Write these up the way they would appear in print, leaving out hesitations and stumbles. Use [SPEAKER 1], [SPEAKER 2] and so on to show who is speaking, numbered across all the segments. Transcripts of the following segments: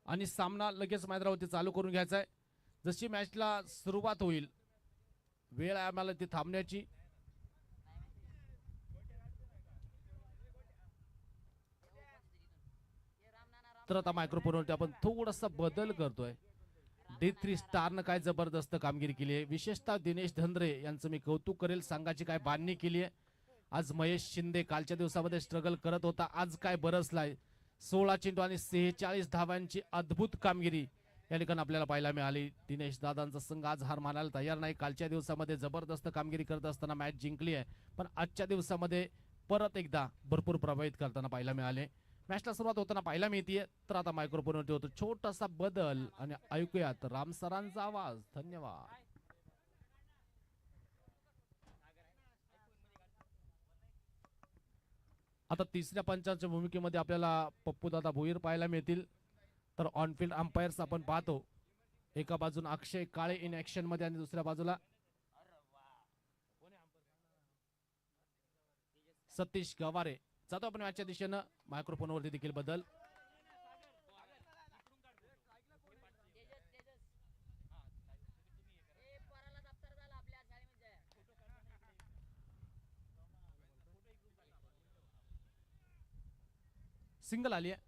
[SPEAKER 1] आणि सामना लगेच मैदानावरती चालू करून घ्यायचा आहे. जशी मॅचला सुरुवात होईल वेळ आहे आम्हाला ती थांबण्याची. तर आता मायक्रोफोनवरती आपण थोडासा बदल करतोय. D3 स्टारनं काय जबरदस्त कामगिरी केली आहे. विशेषतः दिनेश धंद्रे यांचं मी कौतुक करेल. संघाची काय बांधणी केली आहे. आज महेश शिंदे कालच्या दिवसामध्ये स्ट्रगल करत होता, आज काय बरसलाय. 16 चेंडू आणि 46 धावांची अद्भुत कामगिरी या ठिकाणी आपल्याला पाहायला मिळाली. दिनेश दादांचा संघ आज हार मानायला तयार नाही. कालच्या दिवसामध्ये जबरदस्त कामगिरी करत असताना मॅच जिंकली आहे, पण आजच्या दिवसामध्ये परत एकदा भरपूर प्रभावित करताना पाहायला मिळाले. मॅचला सुरुवात होताना पाहायला मिळतीये. तर आता मायक्रोफोनवरती होतो छोटासा बदल आणि ऐकूयात राम सरांचा आवाज. धन्यवाद. आता तिसऱ्या पंचाच्या भूमिकेमध्ये आपल्याला पप्पू दादा भोईर पाहायला मिळतील. तर ऑनफिल्ड अंपायर्स आपण पाहतो. एका बाजूला अक्षय काळे इन ऍक्शन मध्ये आणि दुसऱ्या बाजूला सतीश गवारे. जातो आपण मॅचच्या दिशेनं. मायक्रोफोनवरती देखील बदल. सिंगल आली आहे.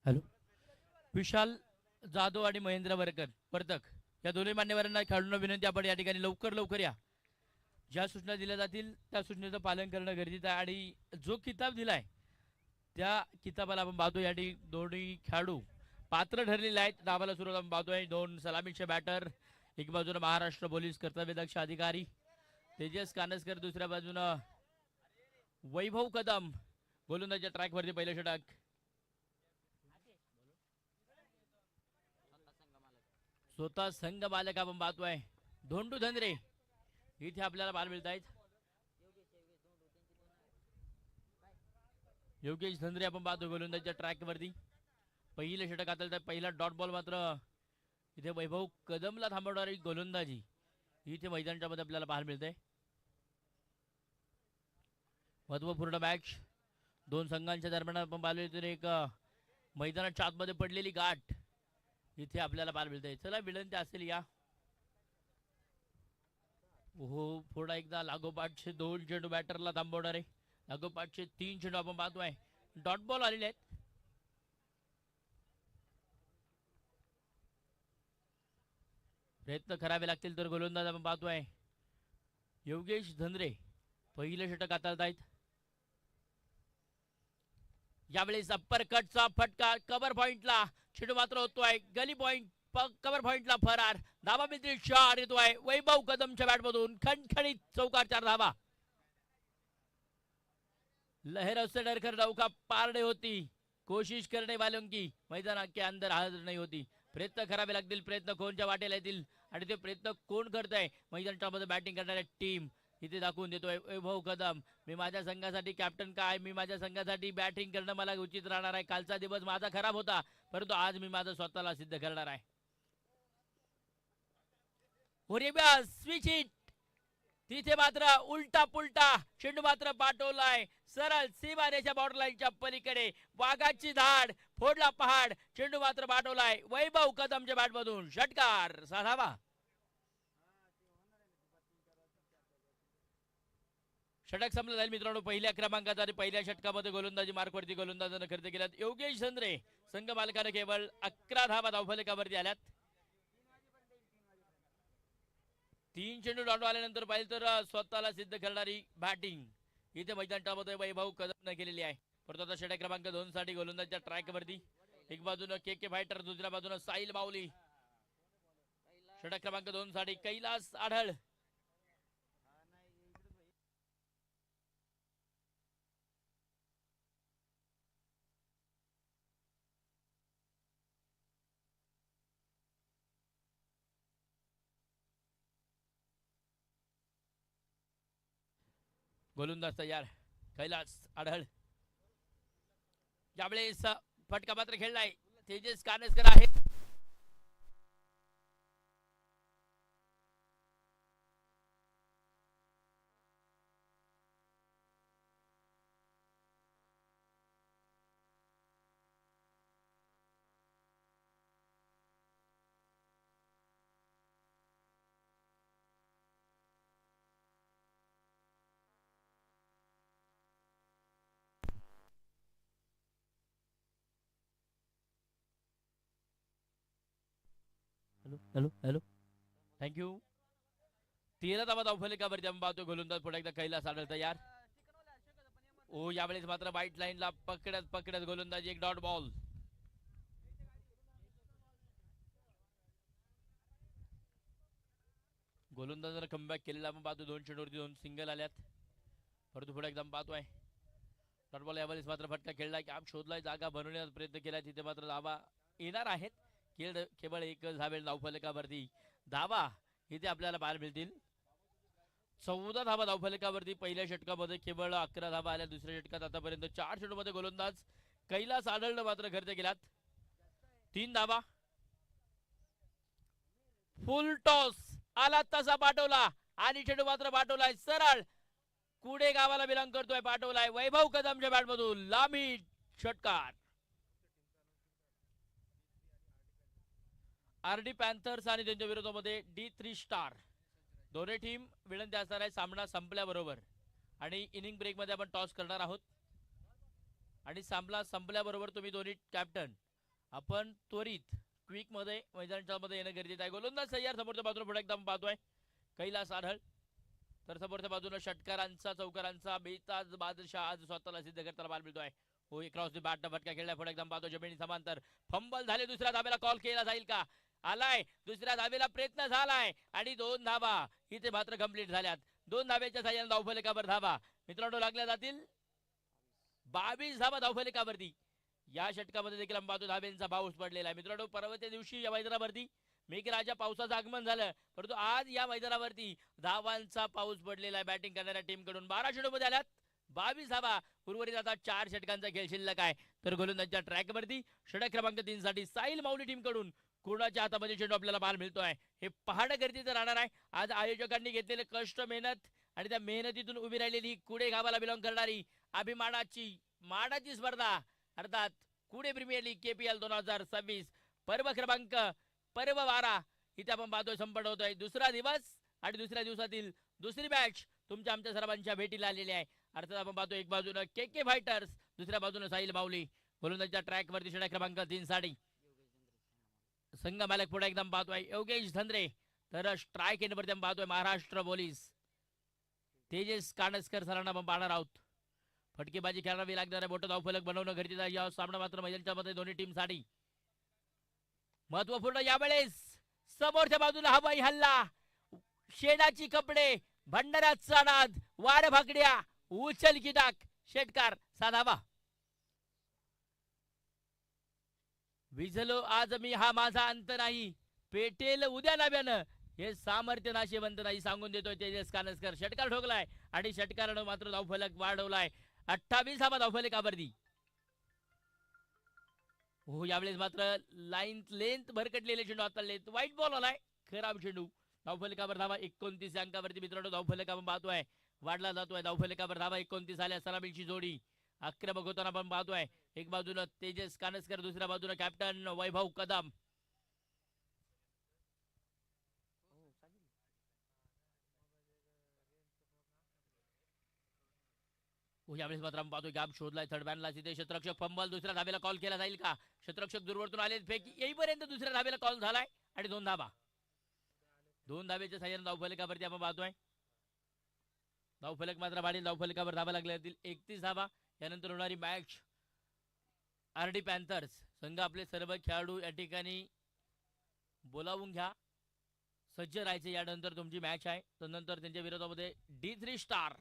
[SPEAKER 2] हॅलो. विशाल जाधव आणि महेंद्र वर्तक या दोन्ही मान्यवरांना खेळाडूंना विनंती, आपण या ठिकाणी लवकर लवकर या. ज्या सूचना दिल्या जातील त्या सूचनेचं पालन करणं गरजेचं आहे. आणि जो किताब दिलाय त्या किताबाला आपण पाहतो या ठिकाणी दोन्ही खेळाडू पात्र ठरलेले आहेत. डावाला सुरुवात आपण पाहतोय दोन सलामीचे बॅटर. एक बाजूला महाराष्ट्र पोलीस कर्तव्यदक्ष अधिकारी तेजस कानसकर, दुसऱ्या बाजूनं वैभव कदम गोलंदाजीच्या ट्रॅकवरती पहिलं षटक. स्वतः संघ मालक आपण पाहतोय धोंडू धंद्रे इथे आपल्याला पाहायला मिळत आहेत. योगेश धंद्रे आपण पाहतो गोलंदाजीच्या ट्रॅकवरती पहिलं षटक. आता पहिला डॉट बॉल मात्र इथे वैभव कदमला थांबवणारी गोलंदाजी इथे मैदानाच्या मध्ये आपल्याला पाहायला मिळते. महत्वपूर्ण मॅच दोन संघांच्या दरम्यान आपण पाहिलं तर एक मैदानाच्या आतमध्ये पडलेली गाठ इथे आपल्याला पाहायला मिळते. चला विनंती असेल या. हो पुन्हा एकदा लागोपाठचे दोन चेंडू बॅटरला थांबवणारे, लागोपाठचे 3 चेंडू आपण पाहतोय डॉट बॉल आलेले आहेत. प्रयत्न करावे लागतील तर गोलंदाज आपण पाहतोय योगेश धंद्रे पहिले षटक हाताळत आहेत. यावेळेस अप्पर कटचा फटका कव्हर पॉइंटला चेंडू मात्र होतोय गली पॉइंट कव्हर पॉइंटला फरार. धावा मिळतील 4 येतोय वैभव कदमच्या बॅटमधून खणखणीत चौकार 4 धावा. लहर से डरकर नौका पारणे होती, कोशिश करने वालों की मैदान के अंदर हाजर नहीं होती. प्रयत्न करावे लागतील, प्रयत्न कोणच्या वाटेला येतील आणि ते प्रयत्न कोण करताय. मैदानामध्ये बॅटिंग करणाऱ्या टीम इथे दाखवून देतोय वैभव कदम. मी माझ्या संघासाठी कॅप्टन काय, मी माझ्या संघासाठी बॅटिंग करणं मला उचित राहणार आहे. कालचा दिवस माझा खराब होता परंतु आज मी माझं स्वतःला सिद्ध करणार आहे. स्विच हिट तिथे मात्र उलटा पुलटा चेंडू मात्र पाठवलाय सरळ सीमारेच्या बॉर्डर लाईनच्या पलीकडे. वाघाची धाड फोडला पहाड चेंडू मात्र पाठवलाय वैभव कदमच्या बॅटमधून षटकार 6 धावा. षटक संपलं जाईल मित्रांनो. पहिल्या क्रमांकाचा आणि पहिल्या षटकामध्ये गोलंदाजी मार्कवरती गोलंदाजानं खरेदी केल्यात योगेश धंद्रे. संघ मालकाने केवळ 11 धावा धावफलकावरती आल्यात. 3 चेंडू डॉट आल्यानंतर पाहिजे तर स्वतःला सिद्ध करणारी बॅटिंग इथे मैदानामध्ये वैभव कदमने केलेली आहे. परंतु आता षटक क्रमांक 2 साठी गोलंदाजीच्या ट्रॅकवरती एक बाजूनं के फायटर, दुसऱ्या बाजूनं साहिल बावली. षटक क्रमांक 2 साठी कैलास आढळ. गोलंदाज तयार कैलास आढळ. यावेळेस फटका मात्र खेळलाय तेजस कानसकर आहे. Hello hello hello thank you. 13 धावा धावफलकावरती आपण पाहतो गोलंदाज पुढे एकदा कैलास आढळ तयार. ओ यावेळेस मात्र वाईट लाईनला पकडत पकडत गोलंदाज एक डॉट बॉल. गोलंदाजाला कमबॅक केलेला आपण पाहतो. 2 चेंडूवरती 2 सिंगल आल्यात. परंतु पुढे एकदम पाहतोय डॉट बॉल. यावेळेस मात्र फटका खेळलाय काम शोधलाय जागा बनवण्याचा प्रयत्न केलाय तिथे मात्र धावा येणार आहेत. केवळ एक धावेल धावफलकावरती धावा इथे आपल्याला पाहायला मिळतील. 14 धावा धावफलकावरती पहिल्या षटकामध्ये केवळ 11 धावा आल्या. दुसऱ्या षटकात आतापर्यंत 4 चेंडूमध्ये गोलंदाज कैलास आढळनं मात्र घरचे गेलात. 3 धावा. फुल टॉस आला तसा पाठवला आणि चेंडू मात्र पाठवलाय सरळ कुडे गावाला बिलॉंग करतोय. पाठवलाय वैभव कदमच्या बॅटमधून लांबी षटकार. आरडी पॅन्थर्स आणि त्यांच्या विरोधामध्ये D3 स्टार. दोन्ही टीम विनंती असणार आहे सामना संपल्याबरोबर आणि इनिंग ब्रेक मध्ये आपण टॉस करणार आहोत आणि सामना संपल्याबरोबर तुम्ही दोन्ही कॅप्टन आपण त्वरित क्विक मध्ये मैदानामध्ये येणं गरजेचं आहे. गोलंदाज तयार. समोरच्या बाजूला पुढे एकदम पाहतोय कैलास आढळ. तर समोरच्या बाजूला षटकारांचा चौकारांचा बेताज बादशाह आज स्वतःला सिद्ध करताना पाहायला मिळतोय. हो क्रॉस दी बॅट फटका खेळलाय. पुढे एकदम पाहतो जमिनी समांतर फंबल झाले. दुसऱ्या धाब्याला कॉल केला जाईल का? आलाय दुसऱ्या धावेला प्रयत्न झालाय आणि 2 धावा इथे मात्र कंप्लीट झाल्यात. 2 धाब्याच्या साह्याने धावफलकावर धावा मित्रांनो लागल्या जातील. 22 धावा धावफलकावरती. या षटकामध्ये देखील आपण पाहतो धाब्यांचा पाऊस पडलेला आहे. मित्रांनो परवाच्या दिवशी या मैदानावरती मेघराजा पावसाचं आगमन झालं परंतु आज या मैदानावरती धावांचा पाऊस पडलेला आहे. बॅटिंग करणाऱ्या टीम कडून 12 चेंडूमध्ये आल्यात 22 धावा. उर्वरित आता 4 षटकांचा खेळ शिल्लक आहे. तर गोलंदाजच्या ट्रॅकवरती षटक क्रमांक 3 साठी साहिल माऊली टीम कडून कोणाच्या हातामध्ये चेंडू आपल्याला पाहायला मिळतोय हे पाहणं गरजेचं राहणार आहे. आज आयोजकांनी घेतलेले कष्ट मेहनत आणि त्या मेहनतीतून उभी राहिलेली कुडे गावाला बिलॉंग करणारी अभिमानाची मानाची स्पर्धा अर्थात कुडे प्रीमियर लीग KPL 2026 पर्व क्रमांक पर्व 12 इथे आपण पाहतोय संपन्न होतोय. दुसरा दिवस आणि दुसऱ्या दिवसातील दुसरी मॅच तुमच्या आमच्या सर्वांच्या भेटीला आलेली आहे. अर्थात आपण पाहतो एक बाजूला KK फायटर्स दुसऱ्या बाजूला साहिल माऊली. गोलंदाजच्या ट्रॅक वरती षटक क्रमांक 3 साठी संघ मालक पुढे एकदम पाहतोय योगेश धंद्रे. तर स्ट्राईक एंड वरती आपण पाहतोय महाराष्ट्र पोलीस तेजस कानसकर सरांना आपण पाहणार आहोत. फटकेबाजी खेळावी लागणार आहे. मोठं धावफलक बनवणं गरजेचं आहे. या सामना मात्र मैदानाच्या मध्ये दोन्ही टीम साठी महत्वपूर्ण. यावेळेस समोरच्या बाजूला हवाई हल्ला शेणाची कपडे भंडाऱ्याचा नाद वार भाकड्या उचल की डाक षटकार साधावा. विझलो आज मी हा माझा अंत नाही पेटेल उद्या नव्यानं हे सामर्थ्य नाशेवंत नाही सांगून देतोय तेजस कानसकर. षटकार ठोकलाय आणि षटकारानं मात्र धावफलक वाढवलाय. 28 धावफलकावरती. हो यावेळेस मात्र लाईन लेंथ भरकटलेले चेंडू हाताळले. वाईट बॉल आलाय खराब चेंडू. धावफलकावर धावा 29 अंकावरती मित्रांनो धावफलक आपण पाहतोय वाढला जातोय. धावफलकावर धावा 29 आल्या. सलामीची जोडी आक्रमक होताना आपण पाहतोय. एक बाजूला तेजस कानसकर दुसऱ्या बाजूला कॅप्टन वैभव कदम. यावेळेस मात्र आपण पाहतोय गॅप शोधलाय थर्ड मॅनला. तिथे क्षेत्ररक्षक फंबल. दुसऱ्या धाब्याला कॉल केला जाईल का? क्षेत्ररक्षक दूरवरतून आले फेक येईपर्यंत दुसऱ्या धाब्याला कॉल झालाय आणि 2 धाबा. 2 धाब्याच्या साह्याने धावफलकावरती आपण पाहतोय. धावफलक मात्र वाढील. धावफलकावर धाबा लागल्या असतील 31 धाबा. यानंतर होणारी मॅच आरडी पॅन्थर्स संघ आपले सर्व खेळाडू या ठिकाणी बोलावून घ्या. सज्ज राहायचे. यानंतर तुमची मॅच आहे. त्यानंतर त्यांच्या विरोधामध्ये D3 स्टार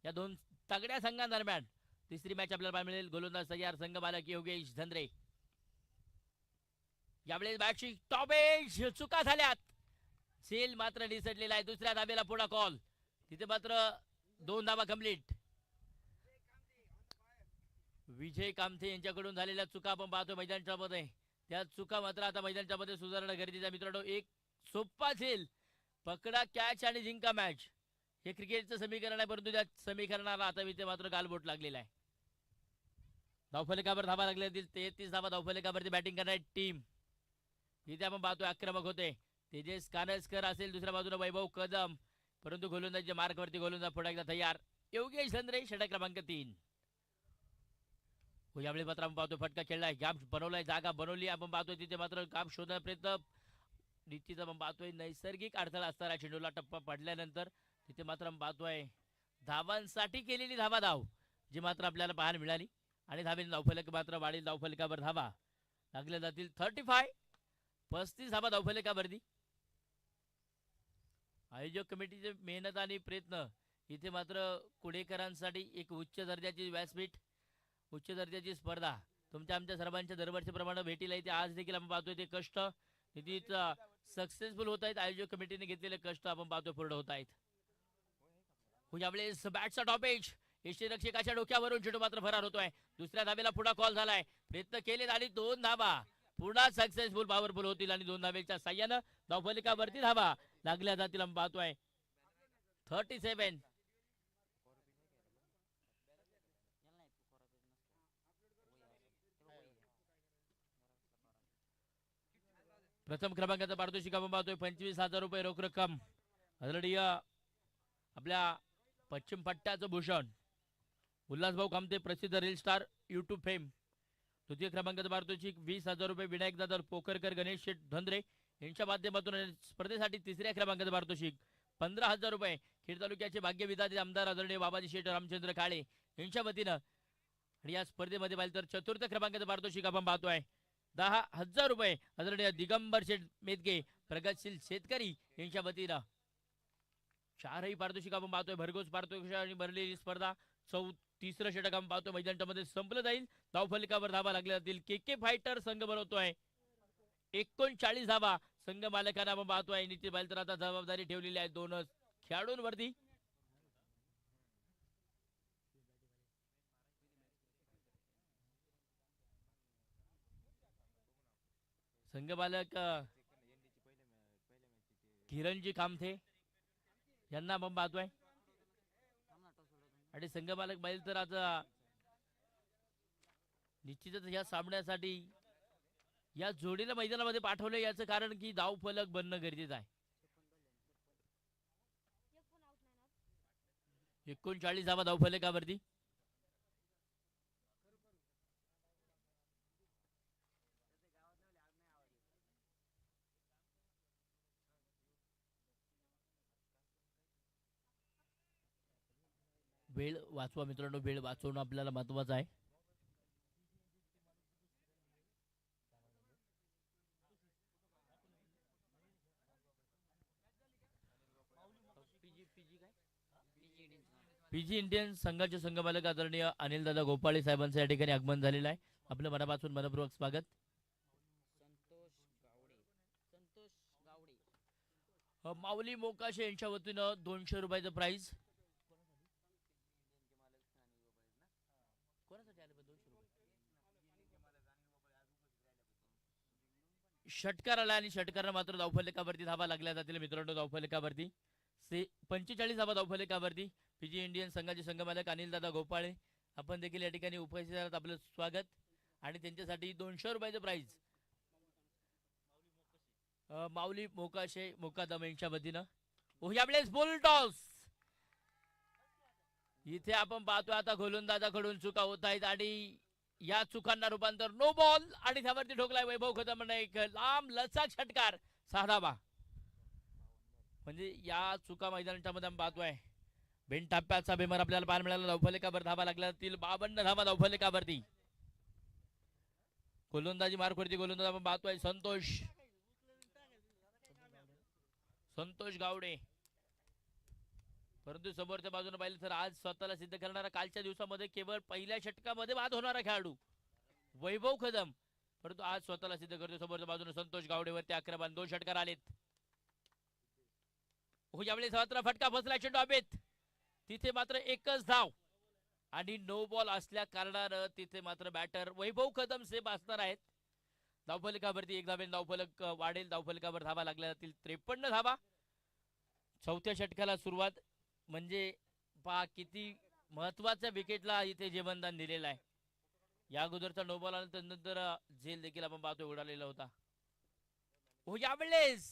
[SPEAKER 2] या 2 तगड्या संघांदरम्यान तिसरी मॅच आपल्याला पाहायला मिळेल. गोलंदाज तयार संघ मालक योगेश धंद्रे. यावेळेस मॅचची टॉपेज चुका झाल्यात. सेल मात्र निसटलेला आहे. दुसऱ्या धाब्याला पुढा कॉल. तिथे मात्र 2 धाबा कंप्लीट. विजय कामथे यांच्याकडून झालेल्या चुका आपण पाहतो मैदानाच्या मध्ये. त्या चुका मात्र आता मैदानाच्या मध्ये सुधारणं गरजेचं आहे मित्रांनो. एक सोप्पा खेळ, पकडा कॅच आणि जिंका मॅच, हे क्रिकेटचं समीकरण आहे, परंतु त्या समीकरणाला आता इथे मात्र गालबोट लागलेला आहे. धावफलकावर धावा लागल्या, 33 धावा धावफलकावरती बॅटिंग करणारी टीम. इथे आपण पाहतोय आक्रमक होते तेजस कानसकर असेल, दुसऱ्या बाजूला वैभव कदम, परंतु गोलंदाजीच्या मार्कवरती गोलंदाज पुढे एकदा तयार. योगेश धंद्रे षटक क्रमांक 3. यावेळी मात्र आपण पाहतोय फटका खेळलाय, गॅप बनवलाय, जागा बनवली आपण पाहतोय, तिथे मात्र गॅप शोधण्याचा प्रयत्न निश्चित आपण पाहतोय. नैसर्गिक अडथळा असणारा चेंडूला टप्पा पडल्यानंतर तिथे मात्र आपण पाहतोय धावांसाठी केलेली धाव जी मात्र आपल्याला पाहायला मिळाली. आणि धावेने धावफलक मात्र वाढील, धावफलकावर धावा लागल्या जातील 35 धावा धावफलकावरती. आयोजक कमिटीचे मेहनत आणि प्रयत्न इथे मात्र कुडेकरांसाठी एक उच्च दर्जाची व्यासपीठ, उच्च दर्जाची स्पर्धा तुमच्या आमच्या सर्वांच्या दरवर्षीप्रमाणे भेटीला येते. आज देखील आपण पाहतोय ते कष्ट सक्सेसफुल होत आहेत. आयोजक कमिटीने घेतलेले कष्ट आपण पाहतोय पूर्ण होत आहेत. यावेळेस बॅटचा टॉपेज यष्टीरक्षकाच्या डोक्यावरून चेंडू मात्र फरार होतोय. दुसऱ्या धावेला पुढा कॉल झालाय, प्रयत्न केले आणि 2 धावा पुन्हा सक्सेसफुल पॉवरफुल होतील आणि 2 धावेच्या साह्यानं धावफलकावरती धावा लागल्या जातील. आपण पाहतोय 37. प्रथम क्रमांकाचा पारितोषिक आपण पाहतोय 25,000 रुपये रोख रक्कम. ऑलरेडी आपल्या पश्चिम पट्ट्याचं भूषण उल्हासभाऊ कामते, प्रसिद्ध रील स्टार, युट्यूब फेम. तृतीय क्रमांकाचं पारितोषिक 20,000 रुपये विनायक दादा पोकरकर, गणेश शेठ धंद्रे यांच्या माध्यमातून. स्पर्धेसाठी तिसऱ्या क्रमांकाचं पारितोषिक 15,000 रुपये खेड तालुक्याचे भाग्यविधाते आमदार आदरणीय बाबाजी शेठ रामचंद्र काळे यांच्या वतीनं. आणि या स्पर्धेमध्ये पाहिलं तर चतुर्थ क्रमांकाचं पारितोषिक आपण पाहतोय 10,000 रुपये आदरणीय दिगंबर शेठ मेदगे, प्रगतशील शेतकरी यांच्या वतीनं. 4ही पारितोषिक आपण पाहतोय भरघोस पारितोषिक आणि भरलेली स्पर्धा. तिसरं षटक आपण पाहतोय मैदानाच्या मध्ये संपलं जाईल. धावफलकावर धावा लागल्या जातील. के फायटर संघ बनवतोय 39 धावा. संघ मालकांना आपण पाहतोय निश्चित पाहिलं तर आता जबाबदारी ठेवलेली आहे 2 खेळाडूंवरती. संघ मालक किरणजी कामथे यांना आपण पाहतोय. आणि संघ मालक पाहिलं तर आता निश्चितच या सामन्यासाठी या जोडीला मैदानामध्ये पाठवले, याचं कारण की धावफलक बनणं गरजेचं आहे. 39 धावा धावफलकावरती. वेळ वाचवा मित्रांनो, वेळ वाचवणं आपल्याला महत्वाचं आहे. पीजी इंडियन संघाचे संघमालक आदरणीय अनिल दादा गोपाळे साहेबांचं या ठिकाणी आगमन झालेलं आहे. आपलं मनापासून मनपूर्वक स्वागत. माऊली मोकाशे यांच्या वतीनं 200 रुपयाचं प्राइज. षटकार आला आणि षटकार मात्र धावफलकावरती धावा लागल्या जातील मित्रांनो. धावफलकावरती 45 धावा धावफलकावरती. पीजी इंडियन संघाचे संघमालक अनिल दादा गोपाळे आपण देखील या ठिकाणी उपस्थित आहात. आपलं स्वागत. आणि त्यांच्यासाठी 200 रुपयाचं प्राइज माऊली मोकाशे मुकादम यांच्या वतीनं. यावेळेस बोल टॉस. इथे आपण पाहतोय आता गोलंदाजाकडून चुका होत आहेत आणि या चुकांना रूपांतर नो बॉल. आणि त्यावरती ठोकलाय वैभव कदम, एक लांब लचक षटकार 6 धावा. म्हणजे या चुका मैदानाच्या मध्ये आपण पाहतोय बिन टप्प्याचा बेमर आपल्याला पाहायला मिळाला. धावफलकावर धावा लागल्या जातील 52 धावा धावफलकावरती. गोलंदाजी मार्कवरती गोलंदाज आपण पाहतोय संतोष गावडे. परंतु समोरच्या बाजूने पाहिलं तर आज स्वतःला सिद्ध करणारा, कालच्या दिवसामध्ये केवळ पहिल्या षटकामध्ये बाद होणारा खेळाडू वैभव कदम, परंतु आज स्वतःला सिद्ध करतो. समोरच्या बाजूने संतोष गावडेवरती आक्रमण. 2 षटकार आलेत. यावेळेस मात्र फटका बसला चेंडू हवेत. तिथे मात्र एकच धाव. आणि नो बॉल असल्या कारणानं तिथे मात्र बॅटर वैभव कदम सेफ असणार आहेत. धावफलकावरती एक धावेने धावफलक वाढेल. धावफलकावर धावा लागल्या जातील 53 धावा. चौथ्या षटकाला सुरुवात म्हणजे पहा किती महत्वाच्या विकेटला इथे जीवनदान दिलेलं आहे. या अगोदरचा नो बॉल आला नंतर झेल देखील आपण पाहतोय उडालेला होता. हो यावेळेस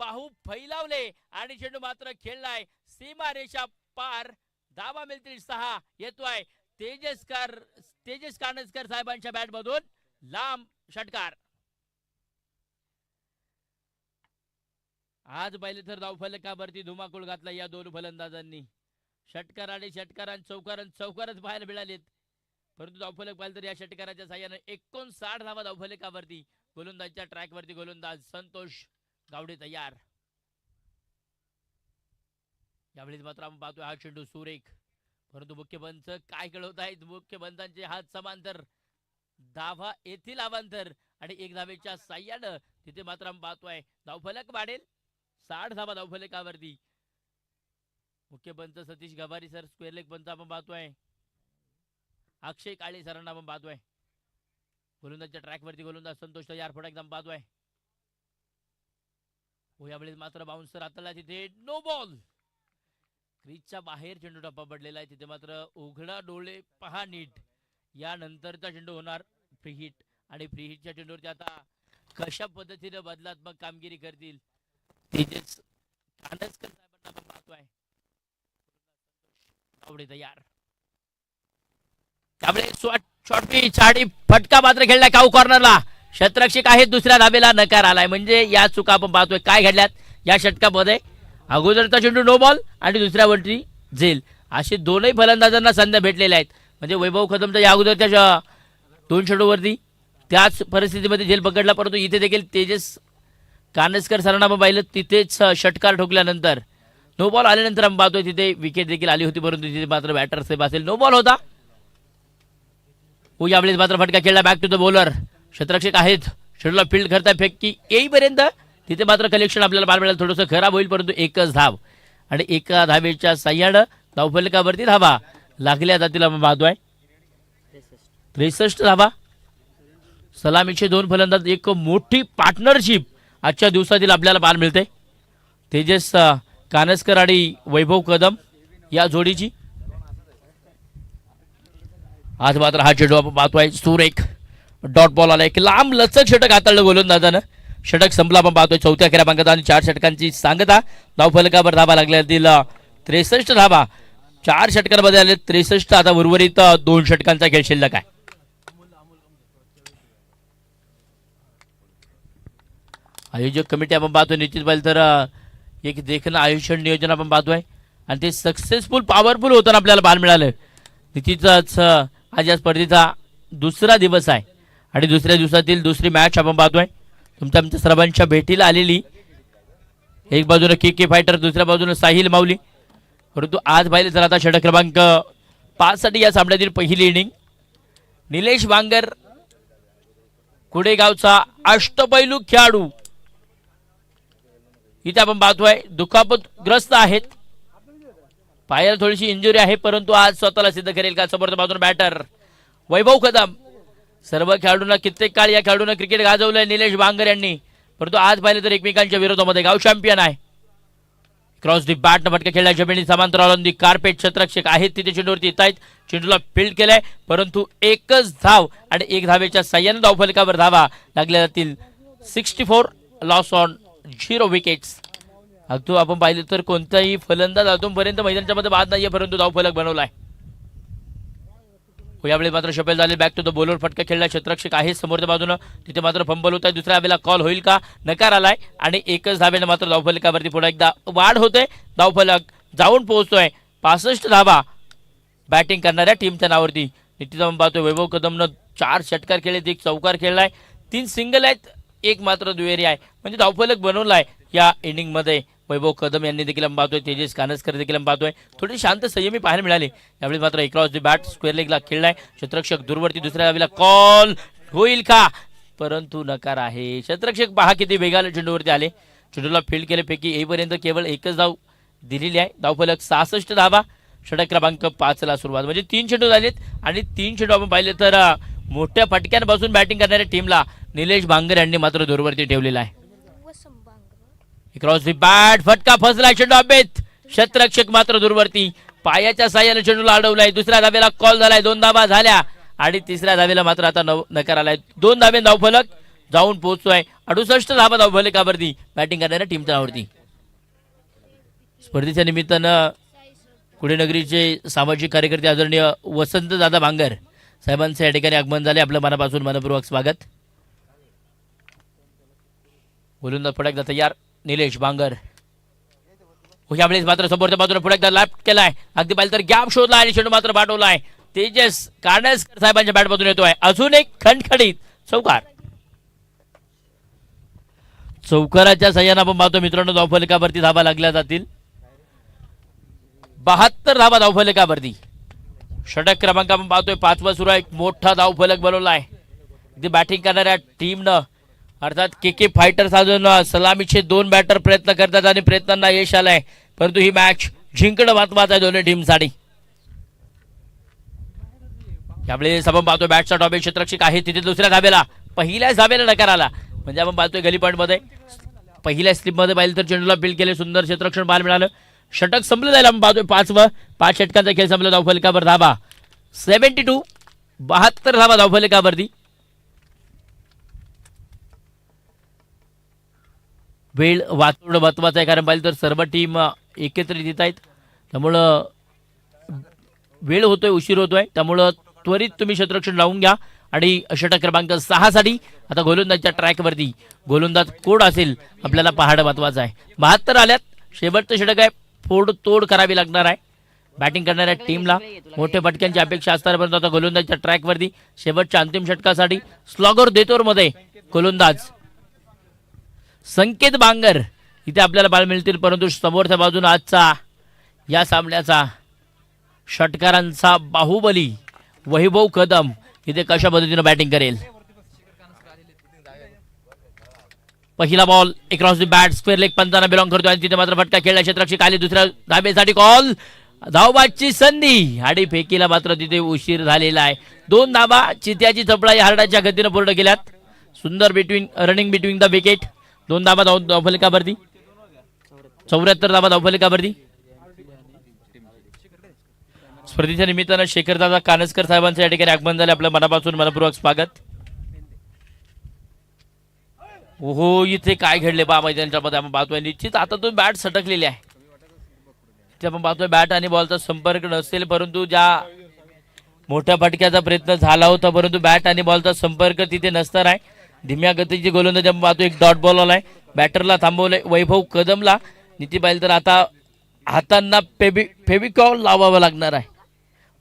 [SPEAKER 2] बाहू फैलावले आणि चेंडू मात्र खेळलाय सीमा रेषा पार. धावा मिळतील 6. येतोय तेजस कानसकर साहेबांच्या बॅट मधून लांब षटकार. आज पाहिले तर धावफलकावरती धुमाकूळ घातला या दोन फलंदाजांनी. षटकार आणि चौकारच पाहायला मिळालेत. परंतु धावफलक पाहिलं तर या षटकाराच्या साह्याने 59 धावा धावफलकावरती. गोलंदाजच्या ट्रॅकवरती गोलंदाज संतोष गावडे तयार. यावेळी मात्र आपण पाहतोय हा चेंडू सुरेख. परंतु मुख्य पंच काय कळवत आहेत. मुख्य पंचांचे हात समांतर. धावा येथील अवांतर आणि एक धावेच्या साह्यानं तिथे मात्र आपण पाहतोय धावफलक वाढेल. 60 धावा धावफलकावरती. मुख्य पंच सतीश गवारी सर, स्क्वेअर लेग पंच आपण पाहतोय अक्षय काळे सरांना आपण पाहतोय. गोलंदाजच्या ट्रॅकवरती गोलंदाज संतोष तयार. पुढे एकदम पाहतोय. हो यावेळी मात्र बाउन्सर हाताला तिथे नो बॉल. क्रीजच्या बाहेर चेंडू टप्पा पडलेला आहे. तिथे मात्र उघडा डोळे पहा नीट. यानंतरचा चेंडू होणार फ्री हिट आणि फ्री हिटच्या चेंडूवरती आता कशा पद्धतीने बदलात्मक कामगिरी करतील तेजस कानसकर साहेबांना आपण पाहतोय. आवडे तयार. त्यामुळे शॉर्ट पिच आणि फटका मात्र खेळलाय काऊ कॉर्नरला. क्षेत्ररक्षक आहेत. दुसऱ्या धावेला नकार आलाय. म्हणजे या चुका आपण पाहतोय काय घडल्यात या षटकामध्ये. अगोदरचा चेंडू नो बॉल आणि दुसऱ्यावरती झेल. असे दोनही फलंदाजांना संधी भेटलेल्या आहेत. म्हणजे वैभव कदमचा या अगोदरच्या 2 चेंडूवरती त्याच परिस्थितीमध्ये झेल पकडला. परंतु इथे देखील तेजस कानसकर सरांना आपण पाहिलं तिथेच षटकार ठोकल्यानंतर नो बॉल आल्यानंतर आपण पाहतोय तिथे विकेट देखील आली होती. परंतु तिथे मात्र बॅटर सेफ असेल. नो बॉल होता. यावेळेस मात्र फटका खेळला बॅक टू द बॉलर. क्षेत्ररक्षक आहेत. शेड्यूलला फील्ड करताय फेकी येईपर्यंत तिथे मात्र कलेक्शन आपल्याला पाहायला मिळालं. थोडंसं खराब होईल परंतु एकच धाव आणि एका धावेच्या साह्यानं धावफलकावरती धावा लागल्या जातील. आपण पाहतोय 63 धावा. सलामीचे 2 फलंदाज. एक मोठी पार्टनरशिप आजच्या दिवसातील आपल्याला पाहायला मिळते. तेजस कानसकर आणि वैभव कदम या जोडीची. आज मात्र हा चेंडू आपण पाहतोय सुरेख डॉट बॉल आला. एक लांब लचक षटक हाताळलं गोलंदाजानं. षटक संपला आपण पाहतोय 4थ्या क्रमांकाचा आणि 4 षटकांची सांगता. धावफलकावर धावा लागल्यातील 63 धावा. 4 षटकांमध्ये आले 63. आता उर्वरित 2 षटकांचा खेळ शिल्लक आहे. आयोजक कमिटी आपण पाहतोय निश्चित पाहिलं तर एक देखणं आयुष्य नियोजन आपण पाहतोय आणि ते सक्सेसफुल पॉवरफुल होताना आपल्याला पाहायला मिळालं. निश्चितच आज या स्पर्धेचा दुसरा दिवस आहे आणि दुसऱ्या दिवसातील दुसरी मॅच आपण पाहतोय. आमच्या सर्वांच्या भेटीला आलेली. एक बाजूने के फायटर, दुसऱ्या बाजूने साहिल माऊली. परंतु आज पाहिले तर आता षटक क्रमांक 5 साठी या सामन्यातील पहिली इनिंग. निलेश वांगर कुडेगावचा अष्टपैलू खेळाडू इथे आपण पाहतोय दुखापतग्रस्त आहेत. पायाला थोडीशी इंजुरी आहे परंतु आज स्वतःला सिद्ध करेल का. समोरच्या बाजूने बॅटर वैभव कदम. सर्व खेळाडूंना कित्येक काळ या खेळाडूंना क्रिकेट गाजवलंय निलेश वांगर यांनी. परंतु आज पाहिलं तर एकमेकांच्या विरोधामध्ये गाव चॅम्पियन आहे. क्रॉस दी बॅट फटका खेळला जमिनी समांतर ऑन दी कार्पेट. क्षेत्ररक्षक आहेत तिथे चेंडूवरती येत आहेत. चेंडूला फील्ड केलाय परंतु एकच धाव आणि एक धावेच्या साह्याने धावफलकावर धावा लागल्या जातील. 64 लॉस ऑन 0 विकेट्स. अगदी आपण पाहिलं तर कोणताही फलंदाज अजूनपर्यंत मैदानाच्या मध्ये बाद नाहीये परंतु धावफलक बनवलाय. यावेळी मात्र शपेल झाले. Back to the bowler. फटका खेळला. क्षेत्ररक्षक आहे समोरच्या बाजूनं. तिथे मात्र फंबल होत आहे. दुसऱ्या धावेला कॉल होईल का. नकार आलाय आणि एकच धावेने मात्र धावफलकावरती पुन्हा एकदा वाढ होते. धावफलक जाऊन पोहोचतोय 65 धावा बॅटिंग करणाऱ्या टीमच्या नावावरती. निश्चित आपण पाहतोय वैभव कदमनं 4 षटकार खेळलेत. 1 चौकार खेळलाय. 3 सिंगल आहेत. 1 मात्र दुहेरी आहे. म्हणजे धावफलक बनवलाय या इनिंग मध्ये वैभव कदम यांनी देखील आपण पाहतोय. तेजस कानसकर देखील आपण पाहतोय. थोडी शांत संयमी पाहायला मिळाले. यावेळी मात्र अक्रॉस द बॅट स्क्वेअर लेगला खेळलाय. क्षेत्ररक्षक दूरवरती. दुसऱ्या धावेला कॉल होईल का परंतु नकार आहे. क्षेत्ररक्षक पहा किती वेगाने चेंडूवरती आले. चेंडूला फील्ड केले पैकी येईपर्यंत केवळ एकच धाव दिलेली आहे. धावफलक 66 धावा. षटक क्रमांक 5 ला सुरुवात. म्हणजे 3 चेंडू झालेत आणि 3 चेंडू आपण पाहिले तर मोठ्या फटक्यांपासून बॅटिंग करणाऱ्या टीमला निलेश भांगर यांनी मात्र दूरवरती ठेवलेला आहे. क्रॉस दी बॅट, फटका फसला, चेंडू अबेत, क्षेत्ररक्षक मात्र दूरवरती पायाच्या साह्याने चेंडूला अडवलाय. दुसऱ्या धावेला कॉल झालाय, 2 धावा झाल्या आणि तिसऱ्या धावेला मात्र आता नकार आलाय. 2 धावे धावफलक जाऊन पोहोचतोय. 68 धावा धावफलकावरती बॅटिंग करणाऱ्या टीमच्या नावावरती. स्पर्धेच्या निमित्तानं कुडेनगरीचे सामाजिक कार्यकर्ते आदरणीय वसंत दादा भांगर साहेबांचे या ठिकाणी आगमन झाले. आपलं मनापासून मनपूर्वक स्वागत. गोलंदाज पुढे एकदा तयार निलेश भांगर. यावेळेस मात्र समोरच्या बाजूला पुढे एकदा लॅफ्ट केलाय, अगदी पाहिलं तर गॅप शोधला आणि चेंडू मात्र पाठवलाय. तेजस कानसकर साहेबांच्या बॅट मधून येतोय. अजून एक खणखणीत चौकार. चौकाराच्या सहाय्याने आपण पाहतो मित्रांनो धावफलकावरती धावा लागल्या जातील. 72 धावा धावफलकावरती. षटक क्रमांक आपण पाहतोय 5वा सुरू आहे. एक मोठा धावफलक बनवलाय अगदी बॅटिंग करणाऱ्या टीमनं, अर्थात के फायटर्स अजून सलामीचे 2 बॅटर प्रयत्न करतात आणि प्रयत्नांना यश आलंय. परंतु ही मॅच जिंकणं महत्वाचं आहे दोन्ही टीमसाठी. यावेळेस आपण पाहतोय बॅटचा टॉप क्षेत्ररक्षक आहे तिथे. दुसऱ्या धावेला पहिल्याच धावेला नकार आला. म्हणजे आपण पाहतोय गली पॉइंट मध्ये पहिल्या स्लिप मध्ये पाहिलं तर चेंडूला फील्ड केले, सुंदर क्षेत्ररक्षण पाहायला मिळालं. षटक संपलं जायला आपण पाहतोय 5 षटकांचा खेळ संपला. धावफलकावर धावा 72, 72 धावा धावफलकावरती. वेळ वाचवणं महत्वाचं आहे, कारण पाहिलं तर सर्व टीम एकत्रित येत आहेत. त्यामुळं वेळ होतोय, उशीर होतोय, त्यामुळं त्वरित तुम्ही क्षेत्ररक्षण लावून घ्या. आणि षटक क्रमांक 6 साठी आता गोलंदाजच्या ट्रॅकवरती गोलंदाज कोड असेल आपल्याला पाहणं महत्वाचं आहे. 72 आल्यात, शेवटचं षटक आहे, फोडतोड करावी लागणार आहे बॅटिंग करणाऱ्या टीमला. मोठ्या फटक्यांची अपेक्षा असणार, परंतु आता गोलंदाजच्या ट्रॅकवरती शेवटच्या अंतिम षटकासाठी स्लॉगर देतोर मध्ये गोलंदाज संकेत बांगर इथे आपल्याला पाहायला मिळतील. परंतु समोरच्या बाजूने आजचा या सामन्याचा षटकारांचा बाहुबली वैभव कदम इथे कशा पद्धतीने बॅटिंग करेल. पहिला ball cross the bat, square leg पंचांना बिलॉंग करतो आणि तिथे मात्र फटका खेळला. क्षेत्ररक्षक आले, दुसऱ्या धाबेसाठी कॉल, धावबादची संधी आणि फेकीला मात्र तिथे उशीर झालेला आहे. 2 धाबा चित्याची चपळाई हार्डाच्या गतीने पूर्ण केल्यात. सुंदर रनिंग बिटवीन द विकेट. 2 धाबा धावफलकावरती. 74 धाबा धावफलकावरती. स्पर्धेच्या निमित्तानं शेखरदादा कानसकर साहेबांचं या ठिकाणी आगमन झाले. आपलं मनापासून मनपूर्वक स्वागत. ओहो, इथे काय घडले पहा मैदानामध्ये आपण पाहतोय. निश्चित आता तो बॅट सटकलेली आहे. इथे आपण पाहतोय बॅट आणि बॉलचा संपर्क नसेल, परंतु ज्या मोठ्या फटक्याचा प्रयत्न झाला होता, परंतु बॅट आणि बॉलचा संपर्क तिथे नसणार आहे. धीम्या गतीची गोलंदाजी आपण पाहतो. एक डॉट बॉल आलाय, बॅटरला थांबवलंय वैभव कदमला. नीती पाहिलं तर आता हातांना फेविकॉल लावावं लागणार आहे.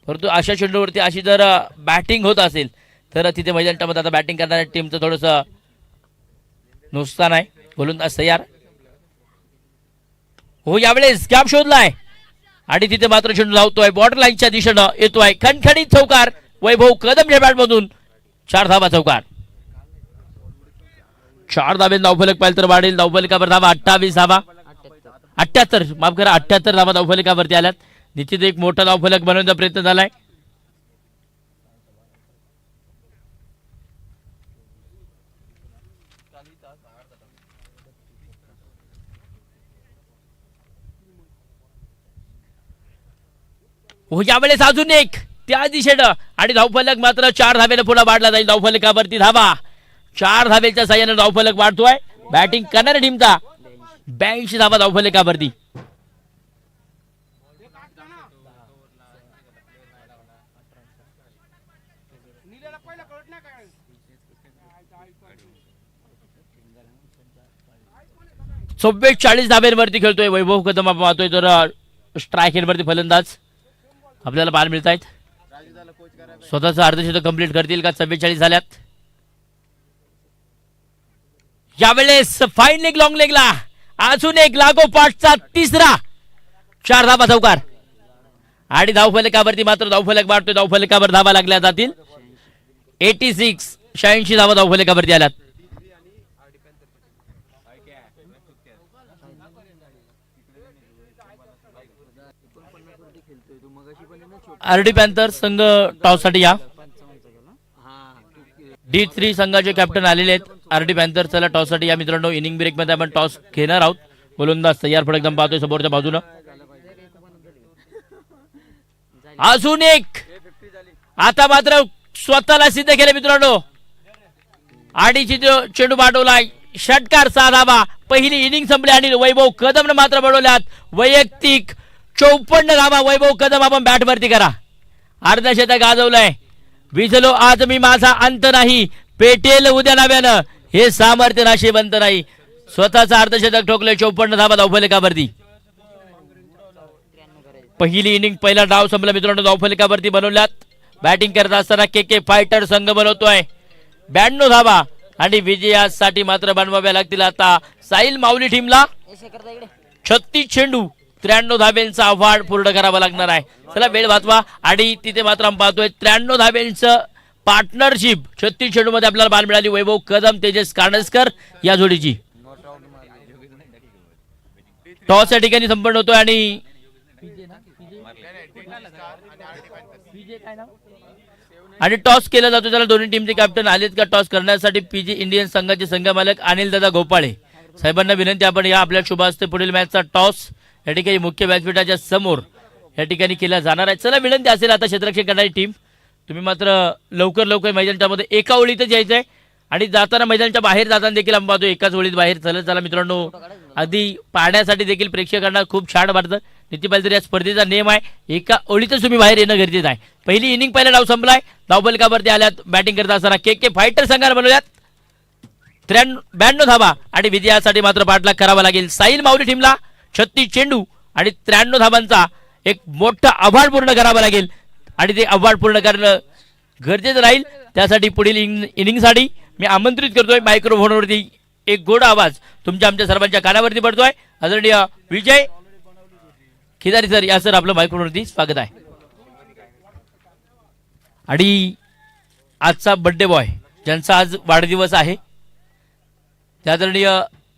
[SPEAKER 2] परंतु अशा चेंडूवरती अशी जर बॅटिंग होत असेल तर तिथे मैदानामध्ये आता बॅटिंग करणाऱ्या टीमचं थोडंसं नुकसान आहे. गोलंदाज तयार हो. यावेळेस गॅप शोधलाय आणि तिथे मात्र चेंडू धावतोय, बॉर्डर लाईनच्या दिशेनं येतोय. खणखणीत चौकार वैभव कदमच्या बॅट मधून. 4 धावा चौकार. 4 धावे धावफलक पाहिलं तर वाढेल. धावफलकावर धावा 28 धावा 78 माफ करा 78 धावा धावफलकावरती आल्यात. निश्चित एक मोठा धावफलक बनवण्याचा प्रयत्न झालाय. हो, यावेळेस अजून एक त्या दिशेनं आणि धावफलक मात्र 4 धावेने पुन्हा वाढला जाईल. धावफलकावरती धावा 4 धावेच्या साह्याने धावफलक वाढतोय बॅटिंग करणाऱ्या टीमचा. 82 धावा धावफलकावरती. सव्वीस 40 धाब्यांवरती खेळतोय वैभव कदम. आपण पाहतोय तर स्ट्राईक वरती फलंदाज आपल्याला पाहायला मिळत आहेत. स्वतःचा अर्धशतक कंप्लीट करतील का? 44 झाल्यात. यावेळेस फाईन लेग लॉंग लेगला अजून एक लागोपाठचा तिसरा 4 धाबा चौकार आणि धावफलकावरती मात्र धावफलक वाढतोय. धावफलकावर धावा लागल्या जातील. 86 धावा धावफलकावरती आल्यात. आरडी पॅन्थर संघ टॉस साठी या. D3 संघाचे कॅप्टन आलेले आहेत. आरडी पॅन्थर चला टॉस साठी या मित्रांनो. इनिंग ब्रेक मध्ये आपण टॉस घेणार आहोत. गोलंदाज तयार फड एकदम पाहतोय समोरच्या बाजूनं. अजून एक आता मात्र स्वतःला सिद्ध केले मित्रांनो. आडीची चेंडू पाठवलाय षटकार 6 धावा. पहिली इनिंग संपली आणि वैभव कदमने मात्र बनवल्यात वैयक्तिक 54 धावा. वैभव कदम आपण बॅट वरती करा. अर्धा शतक गाजवलंय. विजलो आज मी माझा अंत नाही पेटेल उद्या नव्यानं हे सामर्थ्य नाशिवंत नाही. स्वतःचा अर्धशतक ठोकले 54 धावा धावफलकावरती. पहिली इनिंग पहिला डाव संपला मित्रांनो. धावफलकावरती बनवल्यात. बॅटिंग करत असताना के फायटर संघ बनवतोय 92 धावा आणि विजयासाठी मात्र बनवाव्या लागतील आता साहिल माऊली टीमला. 36 चेंडू 93 धाब्यांचा आव्हान पूर्ण करावा लागणार आहे. चला वेळ वाचवा आणि तिथे मात्र आपण पाहतोय 93 धाब्यांचं पार्टनरशिप 36 चेंडू मध्ये आपल्याला बाल मिळाली. वैभव कदम तेजस कानसकर या जोडीची. टॉस या ठिकाणी संपन्न होतोय आणि टॉस केला जातो. त्याला दोन्ही टीमचे कॅप्टन आलेत का टॉस करण्यासाठी. पीजी इंडियन संघाचे संघ मालक अनिल दादा गोपाळे साहेबांना विनंती आपण या आपल्या शुभ हस्ते पुढील मॅचचा टॉस या ठिकाणी मुख्य व्यासपीठाच्या समोर या ठिकाणी केला जाणार आहे. चला विनंती असेल आता क्षेत्ररक्षण करणारी टीम तुम्ही मात्र लवकर मैदानाच्या मध्ये एका ओळीतच यायचं आहे आणि जाताना मैदानाच्या बाहेर जाताना देखील आपण पाहतो एकाच ओळीत बाहेर. चला मित्रांनो अगदी पाहण्यासाठी देखील प्रेक्षकांना खूप छान वाटतं. नितीपाल या स्पर्धेचा नियम आहे एका ओळीतच तुम्ही बाहेर येणं गरजेचं आहे. पहिली इनिंग पहिला डाव संपलाय. धावफलकावरती आल्यात बॅटिंग करत असताना के फायटर संघाने बनवल्यात 92 धावा आणि विजयासाठी मात्र पाठलाग करावा लागेल साहिल माऊली टीमला. 36 चेंडू आणि 93 धावांचा एक मोठा आव्हान पूर्ण करावं लागेल आणि ते आव्हान पूर्ण करणं गरजेचं राहील. त्यासाठी पुढील इनिंगसाठी मी आमंत्रित करतोय मायक्रोफोनवरती एक गोड आवाज तुमच्या आमच्या सर्वांच्या कानावरती पडतोय. आदरणीय विजय खिदारी सर या सर आपलं मायक्रोफोनवरती स्वागत आहे. आणि आजचा बर्थडे बॉय ज्यांचा आज वाढदिवस आहे त्या आदरणीय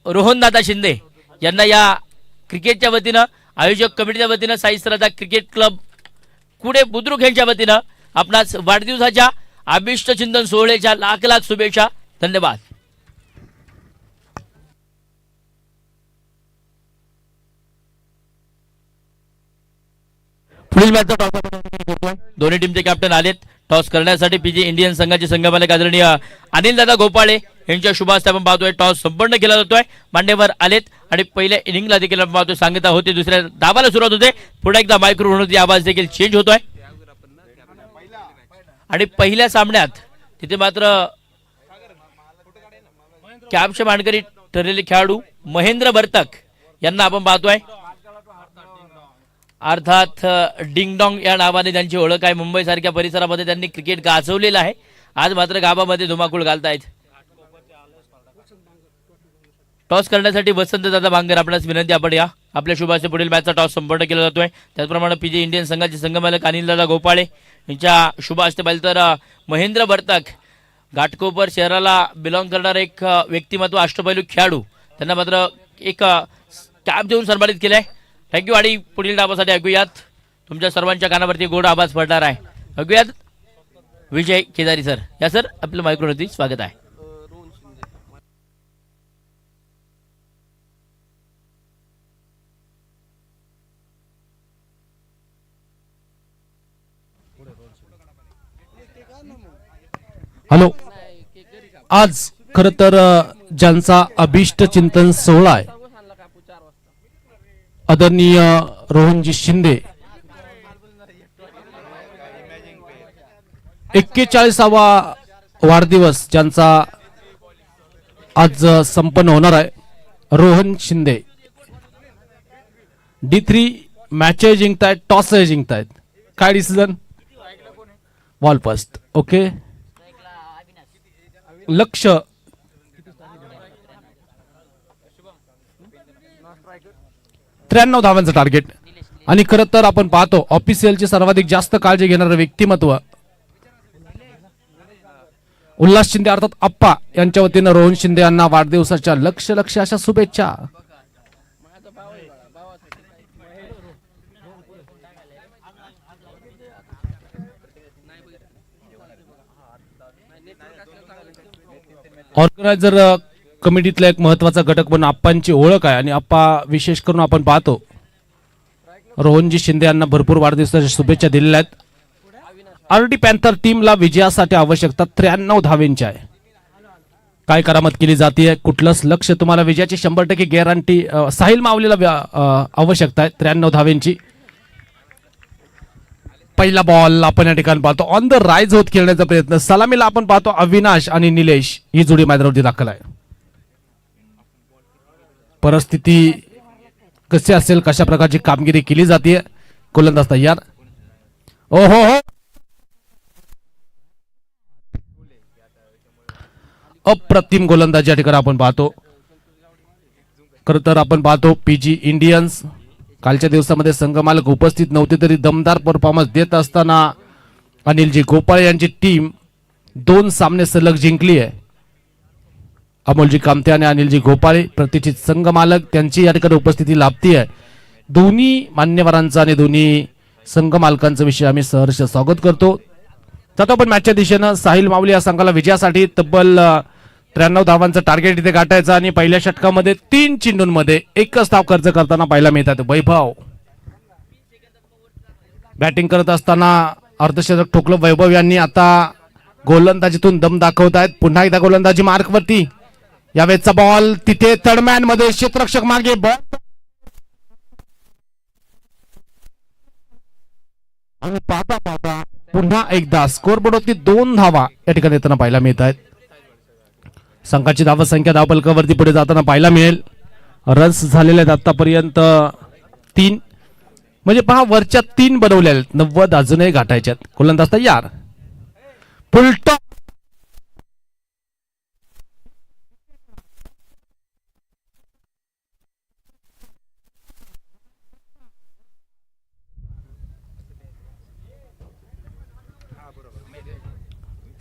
[SPEAKER 2] रोहनदादा शिंदे यांना या क्रिकेटच्या वतीनं आयोजक कमिटीच्या वतीनं साई श्रद्धा क्रिकेट क्लब कुडे बुद्रुक यांच्या वतीनं आपणास वाढदिवसाच्या अभिष्ट चिंतन सोहळ्याच्या लाख शुभेच्छा. धन्यवाद. पुढील मॅचचा टॉस दोन्ही टीमचे कॅप्टन आलेत टॉस करण्यासाठी. पीजी इंडियन संघाचे संघमालक आदरणीय अनिल दादा गोपाळे यांच्या शुभ हस्ते आपण पाहतोय टॉस संपन्न केला जातोय. मान्यवर आलेत आणि पहिल्या इनिंगला देखील आपण पाहतोय सांगता होते दुसऱ्या धावाला सुरुवात होते. पुढे एकदा मायक्रोफोनवरती आवाज देखील चेंज होतोय आणि पहिल्या सामन्यात तिथे मात्र कॅपचे मानकरी ठरलेले खेळाडू महेंद्र बर्तक यांना आपण पाहतोय. अर्थात डिंगडॉंग या नावाने त्यांची ओळख आहे. मुंबई सारख्या परिसरामध्ये त्यांनी क्रिकेट गाजवलेलं आहे. आज मात्र गावामध्ये धुमाकूळ घालतायत. टॉस करण्यासाठी वसंत दादा बांगर आपल्यास विनंती आपण या आपल्या शुभाचे पुढील मॅचचा टॉस संपन्न केला जातोय. त्याचप्रमाणे पीजी इंडियन संघाचे संघमालक अनिल दादा गोपाळे यांच्या शुभ हस्ते पाहिलं तर महेंद्र बर्तक घाटकोपर शहराला बिलॉंग करणारे एक व्यक्तिमत्व अष्टपैलू खेळाडू त्यांना मात्र एक कॅप देऊन सन्मानित केलंय. थँक्यू. आणि पुढील डावासाठी ऐकूयात तुमच्या सर्वांच्या कानावरती गोड आवाज पडणार आहे. ऐकूयात विजय केदारी सर या सर आपलं मायक्रोफोनवरती स्वागत आहे.
[SPEAKER 1] हॅलो. आज खर तर ज्यांचा अभिष्ट चिंतन सोहळा आहे आदरणीय रोहनजी शिंदे 41वा वाढदिवस ज्यांचा आज संपन्न होणार आहे. रोहन शिंदे D3 मॅचेस जिंकतायत टॉस जिंकतायत. काय डिसिजन बॉल फर्स्ट. ओके लक्ष 93 धावांचं टार्गेट. आणि खरं तर आपण पाहतो ऑफिशियलची सर्वाधिक जास्त काळजी घेणारं व्यक्तिमत्व उल्हास शिंदे अर्थात अप्पा यांच्या वतीनं रोहन शिंदे यांना वाढदिवसाच्या लक्ष अशा शुभेच्छा. ऑर्गनायझर कमिटीतला एक महत्वाचा घटक म्हणून आप्पांची ओळख आहे आणि आप्पा विशेष करून आपण पाहतो रोहनजी शिंदे यांना भरपूर वाढदिवसाच्या शुभेच्छा दिलेल्या आहेत. आरडी पॅन्थर टीमला विजयासाठी आवश्यकता 93 धावेंची आहे. काय करामत केली जाते, कुठलंच लक्ष तुम्हाला विजयाची 100% गॅरंटी. साहिल मावलीला आवश्यकता आहे 93 धावेंची. पहिला बॉल आपण या ठिकाणी पाहतो ऑन द राईज होत खेळण्याचा प्रयत्न. सलामीला आपण पाहतो अविनाश आणि निलेश ही जोडी मैदानावरती दाखल आहे. परिस्थिती कशी असेल, कशा प्रकारची कामगिरी केली जाते. गोलंदाज तयार. ओ हो हो, अप्रतिम गोलंदाजी या ठिकाणी आपण पाहतो. खर तर आपण पाहतो पीजी इंडियन्स कालच्या दिवसामध्ये संघमालक उपस्थित नव्हते तरी दमदार परफॉर्मन्स देत असताना अनिलजी गोपाळे यांची टीम 2 सामने सलग जिंकली आहे. अमोलजी कामते आणि अनिलजी गोपाळे प्रतिष्ठित संघमालक त्यांची या ठिकाणी उपस्थिती लाभती आहे. दोन्ही मान्यवरांचा आणि दोन्ही संघमालकांचा विषय आम्ही सहर्ष स्वागत करतो. जातो आपण मॅचच्या दिशेनं. साहिल मावली या संघाला विजयासाठी तब्बल 93 धावांचं टार्गेट इथे गाठायचं आणि पहिल्या षटकामध्ये 3 चेंडूंमध्ये एकच धाव खर्च करताना पाहायला मिळतात. वैभव बॅटिंग करत असताना अर्धशतक ठोकलं वैभव यांनी. आता गोलंदाजीतून दम दाखवत आहेत. पुन्हा एकदा गोलंदाजी मार्कवरती. यावेळेचा बॉल तिथे थर्डमॅन मध्ये क्षेत्ररक्षक मागे बॉल आणि पाहता पाहता पुन्हा एकदा स्कोर बोर्डवरती 2 धावा या ठिकाणी येताना पाहायला मिळत आहेत. संघाची धावसंख्या धावफलकावरती पुढे जाताना पाहायला मिळेल. रन्स झालेले आहेत आतापर्यंत 3. म्हणजे पहा वरच्या 3 बनवल्या आहेत. 90 अजूनही गाठायच्यात. गोलंदाज तयार. फुलटॉप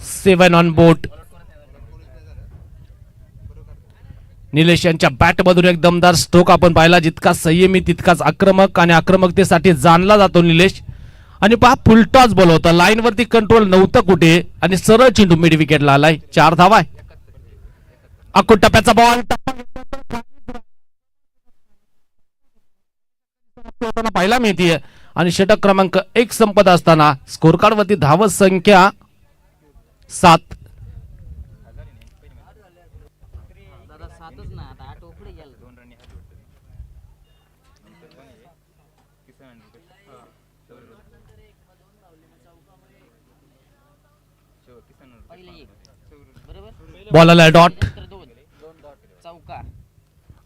[SPEAKER 1] सेवन ऑन बोट. निलेश यांच्या बॅट मधून एक दमदार स्ट्रोक आपण पाहिला. जितका संयमी तितकाच आक्रमक आणि आक्रमकतेसाठी जाणला जातो निलेश. आणि पहा फुलटॉस बॉल होता. लाईन वरती कंट्रोल नव्हतं कुठे आणि सरळ चेंडू मिड विकेटला आलाय. 4 धावा आहे. अकूट टप्प्याचा बॉल पाहायला मिळतीये आणि षटक क्रमांक 1 संपत असताना स्कोर कार्ड वरती धाव संख्या 7. बॉल आलाय डॉट.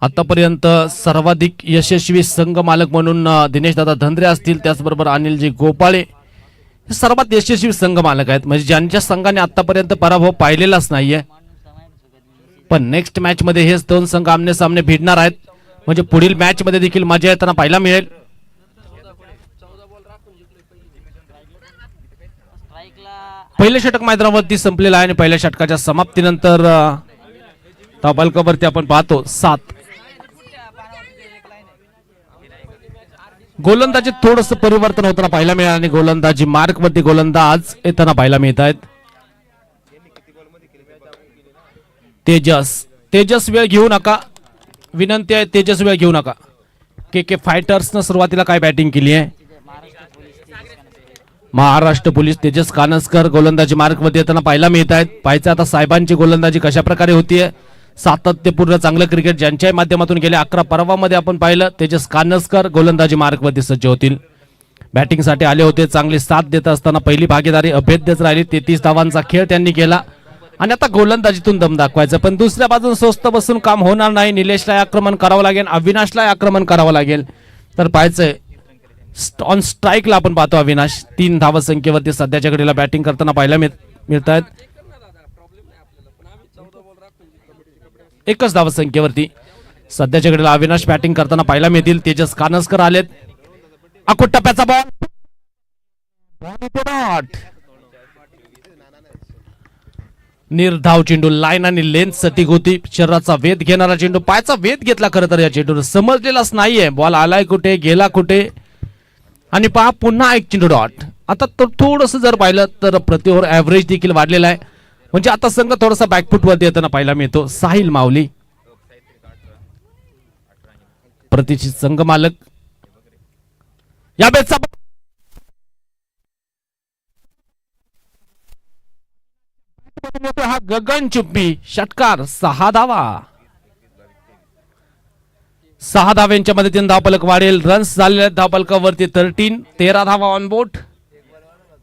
[SPEAKER 1] आतापर्यंत सर्वाधिक यशस्वी संघ मालक म्हणून दिनेश दादा धंद्रे असतील. त्याचबरोबर अनिलजी गोपाळे हे सर्वात यशस्वी संघ मालक आहेत. म्हणजे ज्यांच्या संघाने आतापर्यंत पराभव पाहिलेलाच नाहीये. पण नेक्स्ट मॅच मध्ये हेच 2 संघ आमने सामने भिडणार आहेत. म्हणजे पुढील मॅच मध्ये देखील मजा येताना पाहायला मिळेल. पहिले षटक मैदानावरती संपलेलं आहे आणि पहिल्या षटकाच्या समाप्तीनंतर धावफलकावरती आपण पाहतो 7. गोलंदाजी थोडस परिवर्तन होताना पाहायला मिळालं आणि गोलंदाजी मार्क वरती गोलंदाज येताना पाहायला मिळत आहेत. तेजस वेळ घेऊ नका, विनंती आहे. तेजस वेळ घेऊ नका. के फायटर्सनं सुरुवातीला काय बॅटिंग केली आहे. महाराष्ट्र पोलीस तेजस कानसकर गोलंदाजी मार्क मध्ये येताना पाहायला मिळत आहेत. पाहायचं आता साहेबांची गोलंदाजी कशा प्रकारे होतीये. सातत्यपूर्ण चांगलं क्रिकेट ज्यांच्याही माध्यमातून गेल्या 11 पर्वामध्ये आपण पाहिलं. तेजस कानसकर गोलंदाजी मार्क मध्ये सज्ज होतील. बॅटिंग साठी आले होते. चांगली साथ देत असताना पहिली भागीदारी अभेद्यच राहिली. 33 धावांचा खेळ त्यांनी केला आणि आता गोलंदाजीतून दम दाखवायचा. पण दुसऱ्या बाजून स्वस्त बसून काम होणार नाही. निलेशला आक्रमण करावं लागेल, अविनाशला आक्रमण करावं लागेल. तर पाहायचंय ऑन स्ट्राईकला आपण पाहतो अविनाश 3 धावसंख्येवरती सध्याच्या घडीला बॅटिंग करताना पाहायला मिळत आहेत. एकच धावसंख्येवरती सध्याच्या घडीला अविनाश बॅटिंग करताना पाहायला मिळतील. तेजस कानसकर आलेत. अकूट टप्प्याचा बॉल निर्धाव चेंडू लाईन आणि लेंथ सटीक होती. शरीराचा वेध घेणारा चेंडू, पायाचा वेध घेतला खरं तर या चेंडूने. समजलेलाच नाहीये बॉल आलाय कुठे, गेला कुठे. आणि पहा पुन्हा एक चेंडू डॉट. आता तो थोडस जर पाहिलं तर प्रति ओव्हर ऍव्हरेज देखील वाढलेला आहे. म्हणजे आता संघ थोडासा बॅकफुट वरती येताना पाहायला मिळतो. साहिल माऊली प्रतिष्ठित संघ मालक या बेटचा हा गगन चुप्पी षटकार 6 धावा. 6 धाव्यांच्या मदतीने धावफलक वाढेल. रन्स झालेल्या धावफलकावरती 13 धावा ऑन बोर्ड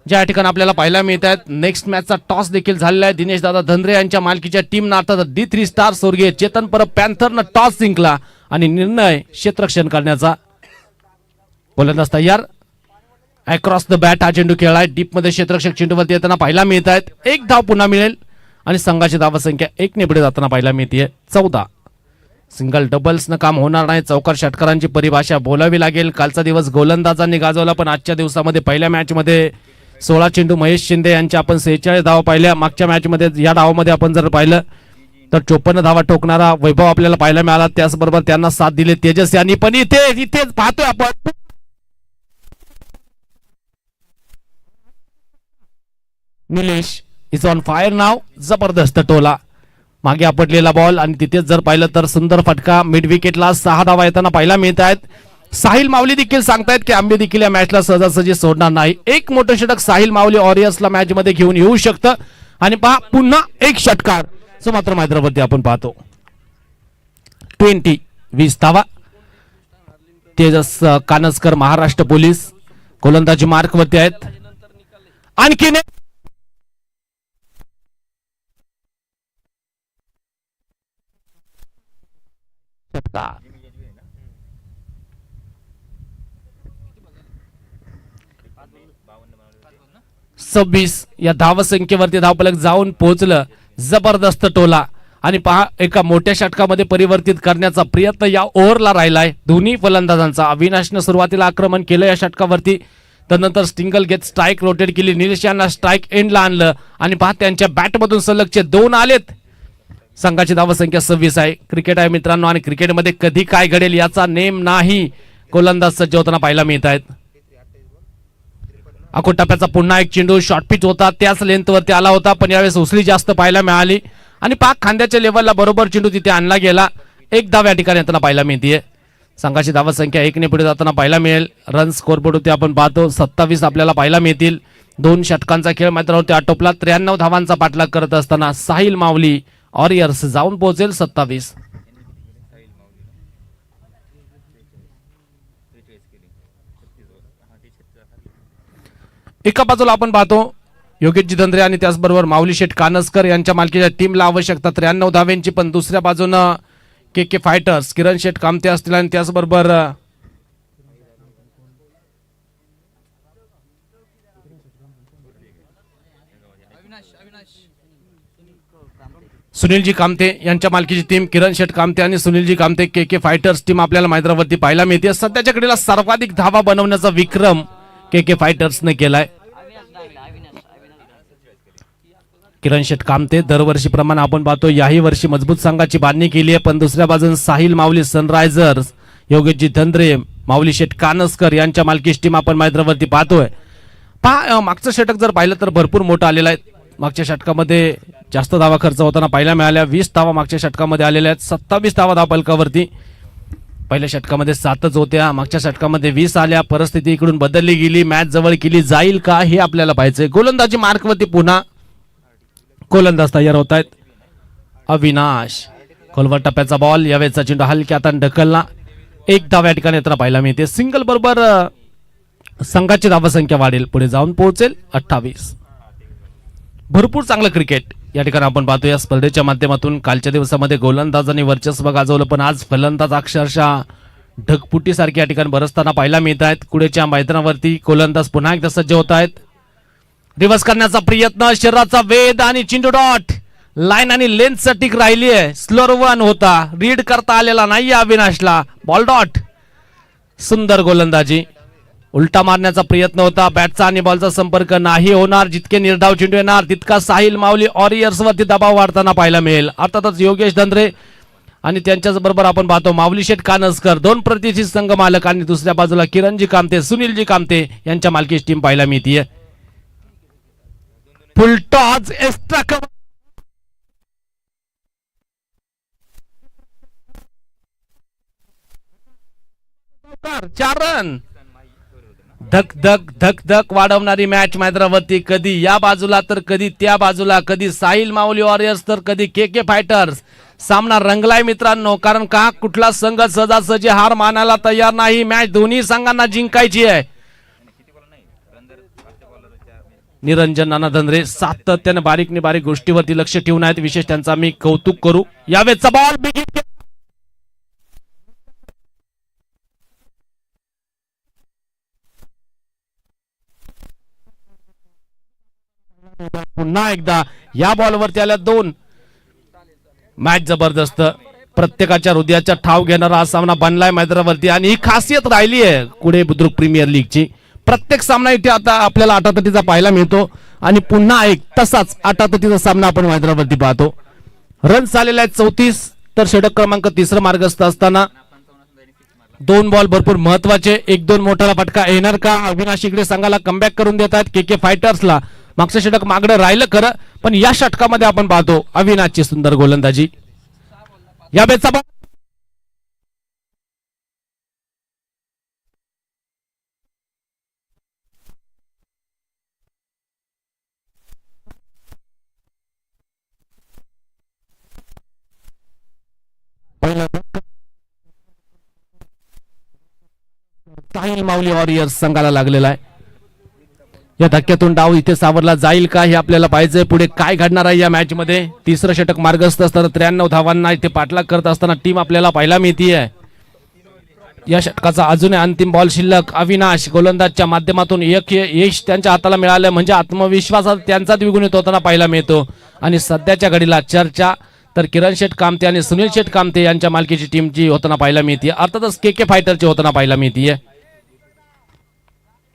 [SPEAKER 1] ज्या ठिकाणी आपल्याला पाहायला मिळत आहेत. नेक्स्ट मॅचचा टॉस देखील झालेला आहे. दिनेश दादा धंद्रे यांच्या मालकीच्या टीमनं अर्थात D3 स्टार स्वर्गीय चेतन परब पॅन्थरनं टॉस जिंकला आणि निर्णय क्षेत्ररक्षण करण्याचा. गोलंदाज तयार. अक्रॉस द बॅट हा चेंडू खेळलाय. डीप मध्ये क्षेत्ररक्षक चेंडूवरती येताना पाहायला मिळत आहेत. एक धाव पुन्हा मिळेल आणि संघाची धावा संख्या 1 ने पुढे जाताना पाहायला मिळते 14. सिंगल डबल्स न काम होणार नाही. चौकार षटकारांची परिभाषा बोलावी लागेल. कालचा दिवस गोलंदाजांनी गाजवला पण आजच्या दिवसामध्ये पहिल्या मॅच मध्ये 16 चेंडू महेश शिंदे यांच्या आपण 46 धावा पाहिल्या. मागच्या मॅच मध्ये या डावामध्ये आपण जर पाहिलं तर 54 धावा ठोकणारा वैभव आपल्याला पाहायला मिळाला. त्याचबरोबर त्यांना साथ दिले तेजस यांनी. पण इथेच पाहतोय आपण निलेश इज ऑन फायर नाव. जबरदस्त टोला मागे आपटलेला बॉल आणि तिथेच जर पाहिलं तर सुंदर फटका. मिड विकेटला 6 धावा येताना पाहायला मिळत आहेत. साहिल माऊली देखील सांगतायत की आम्ही देखील या मॅचला सहजासहजी सोडणार नाही. एक मोठं षटक साहिल माऊली ऑरियर्सला मॅच मध्ये घेऊन येऊ शकतं आणि पहा पुन्हा एक षटकार जो मात्र मैदानावरती आपण पाहतो. 20 धावा. तेजस कानसकर महाराष्ट्र पोलीस गोलंदाजी मार्क वरती आहेत. आणखीन षटकार 26 या धावसंख्येवरती धावफलक जाऊन पोहोचलं. जबरदस्त टोला आणि पहा एका मोठ्या षटकामध्ये परिवर्तित करण्याचा प्रयत्न या ओव्हरला राहिलाय दोन्ही फलंदाजांचा. अविनाशनं सुरुवातीला आक्रमण केलं या षटकावरती. त्यानंतर स्टिंगल घेत स्ट्राईक रोटेट केली. निलेश यांना स्ट्राईक एंडला आणलं आणि पहा त्यांच्या बॅटमधून सलगचे 2 आलेत. संघाची धावसंख्या 26 आहे. क्रिकेट आहे मित्रांनो आणि क्रिकेटमध्ये कधी काय घडेल याचा नेम नाही. गोलंदाज सज्ज होताना पाहायला मिळत आहेत. अकोट टप्प्याचा पुन्हा एक चेंडू शॉर्ट पिच होता. त्याच लेंथवरती आला होता पण यावेळेस उसळी जास्त पाहायला मिळाली आणि पाक खांद्याच्या लेवलला बरोबर चेंडू तिथे आणला गेला. एक धाव या ठिकाणी येताना पाहायला मिळते. संघाची धावसंख्या 1 ने पुढे जाताना पाहायला मिळेल. रन स्कोरबोर्ड होते आपण पाहतो 27 आपल्याला पाहायला मिळतील. 2 षटकांचा खेळ मैदानावरती आटोपला. 93 धावांचा पाठलाग करत असताना साहिल माऊली ऑरियर्स जाऊन पोहोचेल 27. एका बाजूला आपण पाहतो योगेशजी धंद्रे आणि त्याचबरोबर माऊली शेठ कानसकर यांच्या मालकीच्या टीमला आवश्यकता 93 धाव्यांची. पण दुसऱ्या बाजूनं के फायटर्स किरण शेठ कामते असतील आणि त्याचबरोबर सुनीलजी कामते यांच्या मालकीची टीम. किरण शेठ कामते आणि सुनीलजी कामते के फायटर्स टीम आपल्याला मैदानावरती पाहायला मिळते. सध्याच्या घडीला सर्वाधिक धावा बनवण्याचा विक्रम के फायटर्सने केलाय. किरण शेठ कामते दरवर्षीप्रमाणे आपण पाहतो याही वर्षी मजबूत संघाची बांधणी केली आहे. पण दुसऱ्या बाजून साहिल माऊली सनरायझर्स योगेशजी धंद्रे माऊली शेठ कानसकर यांच्या मालकीची टीम आपण मैदानावरती पाहतोय. पहा मागचं षटक जर पाहिलं तर भरपूर मोठं आलेलं आहे. मागच्या षटकामध्ये जास्त धावा खर्च होताना पाहायला मिळाल्या. 20 धावा मागच्या षटकामध्ये आलेल्या आहेत. 27 धावा धावफलकावरती. पहिल्या षटकामध्ये 7च होत्या. मागच्या षटकामध्ये 20 आल्या. परिस्थिती इकडून बदलली गेली. मॅच जवळ केली जाईल का हे आपल्याला पाहायचंय. गोलंदाजी मार्कवरती पुन्हा गोलंदाज तयार होत आहेत. अविनाश खोलवर टप्प्याचा बॉल. यावेळेचा चेंडू हलक्या हाताने ढकलला. एक धाव या ठिकाणी येताना पाहायला मिळते. सिंगल बरोबर संघाची धावसंख्या वाढेल. पुढे जाऊन पोहोचेल 28. भरपूर चांगलं क्रिकेट या ठिकाणी आपण पाहतो. या स्पर्धेच्या माध्यमातून कालच्या दिवसामध्ये गोलंदाजांनी वर्चस्व गाजवलं पण आज फलंदाज अक्षरशः ढगफुटीसारखी या ठिकाणी बरसताना पाहायला मिळत आहेत. कुडेच्या मैदानावरती गोलंदाज पुन्हा एकदा सज्ज होत आहेत. रिव्हर्स करण्याचा प्रयत्न. शरीराचा वेध आणि चिंडू डॉट लाईन आणि लेंथ सटीक राहिली आहे. स्लोअर वन होता. रीड करता आलेला नाही अविनाशला. Ball dot. सुंदर गोलंदाजी. उलटा मारण्याचा प्रयत्न होता. बॅटचा आणि बॉलचा संपर्क नाही होणार. जितके निर्धाव चेंडू येणार तितका साहिल माऊली ऑरियर्स वरती दबाव वाढताना पाहायला मिळेल. अर्थातच योगेश धंद्रे आणि त्यांच्याच बरोबर आपण पाहतो माऊली शेठ कानसकर 2 प्रतिष्ठित संघ मालक आणि दुसऱ्या बाजूला किरणजी कामते सुनीलजी कामते यांच्या मालकीची टीम पाहायला मिळते. फुल टॉस एक्स्ट्रा कव्हर 4 रन. धक धक धक धक वाढवणारी मॅच मैदानावरती, कधी या बाजूला तर कधी त्या बाजूला, कधी साहिल माऊली वॉरियर्स तर कधी के फायटर्स. सामना रंगलाय मित्रांनो, कारण का कुठला संघ सहजासहजी हार मानायला तयार नाही. मॅच दोन्ही संघांना जिंकायची आहे. निरंजन नाना धंद्रे सातत्याने बारीक गोष्टीवरती लक्ष ठेवून आहेत. विशेष त्यांचा मी कौतुक करू. यावेळेचा बॉल पुन्हा एकदा या बॉलवरती आल्या 2. मॅच जबरदस्त, प्रत्येकाच्या हृदयाचा ठाव घेणारा हा सामना बनलाय मैदानावरती. आणि ही खासियत राहिली आहे पुढे बुद्रुक प्रीमियर लीगची. प्रत्येक सामना इथे आता आपल्याला आटातटीचा पाहायला मिळतो आणि पुन्हा एक तसाच आटातटीचा सामना आपण मैदानावरती पाहतो. रन्स आलेले आहेत 34, तर षटक क्रमांक 3 मार्गस्थ असताना 2 बॉल भरपूर महत्वाचे. 1-2 मोठाला फटका येणार का? अविनाश इकडे संघाला कमबॅक करून देतात के फायटर्सला. मागचं षटक मागडं राहिलं खरं, पण या षटकामध्ये आपण पाहतो अविनाशची सुंदर गोलंदाजी. या बेचा साहिल माऊली वॉरियर्स संघाला लागलेला आहे. या धक्क्यातून डाव इथे सावरला जाईल का हे आपल्याला पाहिजे. पुढे काय घडणार आहे या मॅच मध्ये. 3रं षटक मार्गस्थ असताना 93 धावांना इथे पाठलाग करत असताना टीम आपल्याला पाहायला मिळतीये. या षटकाचा अजूनही अंतिम बॉल शिल्लक. अविनाश गोलंदाजच्या माध्यमातून एक यश त्यांच्या हाताला मिळालं म्हणजे आत्मविश्वासात त्यांचा द्विगुणित होताना पाहायला मिळतो. आणि सध्याच्या घडीला चर्चा तर किरण शेठ कामते आणि सुनील शेठ कामते यांच्या मालकीची टीमची होताना पाहायला मिळते. अर्थातच के फायटरची होताना पाहायला मिळते.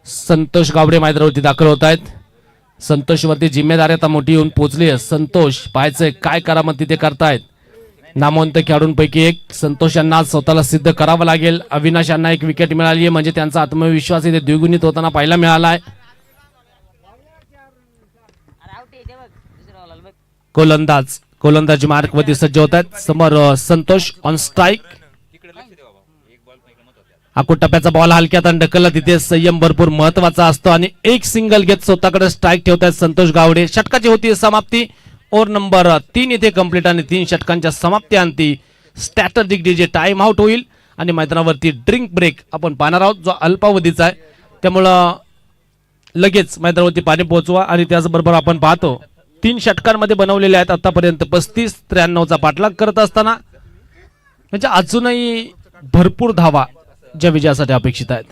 [SPEAKER 1] संतोष गावडे मैदानावरती दाखल होत आहेत. संतोष वरती जिम्मेदारी आता मोठी येऊन पोहोचली आहे. संतोष पाहायचंय काय करामत तिथे करतायत. नामवंत खेळाडूंपैकी एक संतोष यांना स्वतःला सिद्ध करावं लागेल. अविनाश यांना एक विकेट मिळाली आहे म्हणजे त्यांचा आत्मविश्वास इथे द्विगुणित होताना पाहायला मिळाला आहे. गोलंदाज मार्कवरती सज्ज होत आहेत. समोर संतोष ऑन स्ट्राईक. टप्प्याचा बॉल हलक्यात आणि ढकलला. तिथे संयम भरपूर महत्वाचा असतो आणि एक सिंगल घेत स्वतःकडे स्ट्राईक ठेवतात संतोष गावडे. षटकाची होती समाप्ती. ओव्हर नंबर 3 इथे कंप्लीट आणि 3 षटकांच्या समाप्ती स्ट्रॅटेजिक डीजे टाइम आउट होईल आणि मैदानावरती ड्रिंक ब्रेक आपण पाहणार आहोत जो अल्पावधीचा आहे. त्यामुळं लगेच मैदानावरती पाणी पोहोचवा. आणि त्याचबरोबर आपण पाहतो 3 षटकांमध्ये बनवलेले आहेत आतापर्यंत 35-93चा पाठलाग करत असताना म्हणजे अजूनही भरपूर धावा ज्या विजयासाठी अपेक्षित आहेत.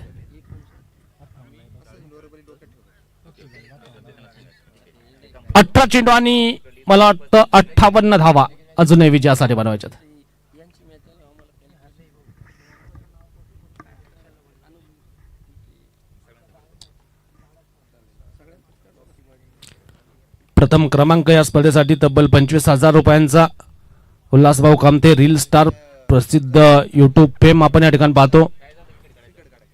[SPEAKER 1] अठरा चेंडू आणि मला वाटतं 58 धावा अजूनही विजयासाठी बनवायच्यात. प्रथम क्रमांक या स्पर्धेसाठी तब्बल 25,000 रुपयांचा उल्हासभाऊ कामते रील स्टार प्रसिद्ध युट्यूब फेम आपण या ठिकाणी पाहतो.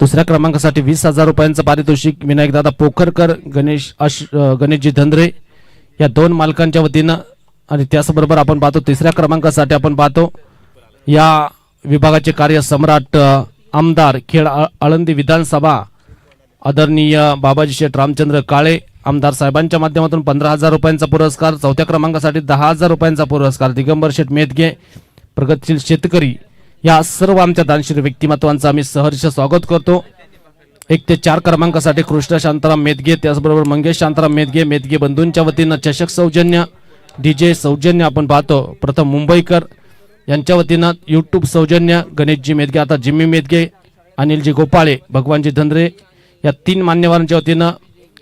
[SPEAKER 1] दुसऱ्या क्रमांकासाठी 20,000 रुपयांचं पारितोषिक विनायकदादा पोखरकर गणेशजी धंद्रे या 2 मालकांच्या वतीनं. आणि त्याचबरोबर आपण पाहतो तिसऱ्या क्रमांकासाठी आपण पाहतो या विभागाचे कार्य सम्राट आमदार खेड आळंदी विधानसभा आदरणीय बाबाजी शेठ रामचंद्र काळे आमदार साहेबांच्या माध्यमातून 15,000 रुपयांचा पुरस्कार. चौथ्या क्रमांकासाठी 10,000 रुपयांचा पुरस्कार दिगंबर शेठ मेदगे प्रगतशील शेतकरी. या सर्व आमच्या दानशीर व्यक्तिमत्वांचं आम्ही सहर्ष स्वागत करतो. 1 ते 4 क्रमांकासाठी कृष्ण शांताराम मेदगे त्याचबरोबर मंगेश शांताराम मेदगे बंधूंच्या वतीनं चषक सौजन्य डीजे सौजन्य आपण पाहतो. प्रथम मुंबईकर यांच्या वतीनं यूट्यूब सौजन्य गणेशजी मेदगे आता जिम्मी मेदगे अनिलजी गोपाळे भगवानजी धंद्रे या 3 मान्यवरांच्या वतीनं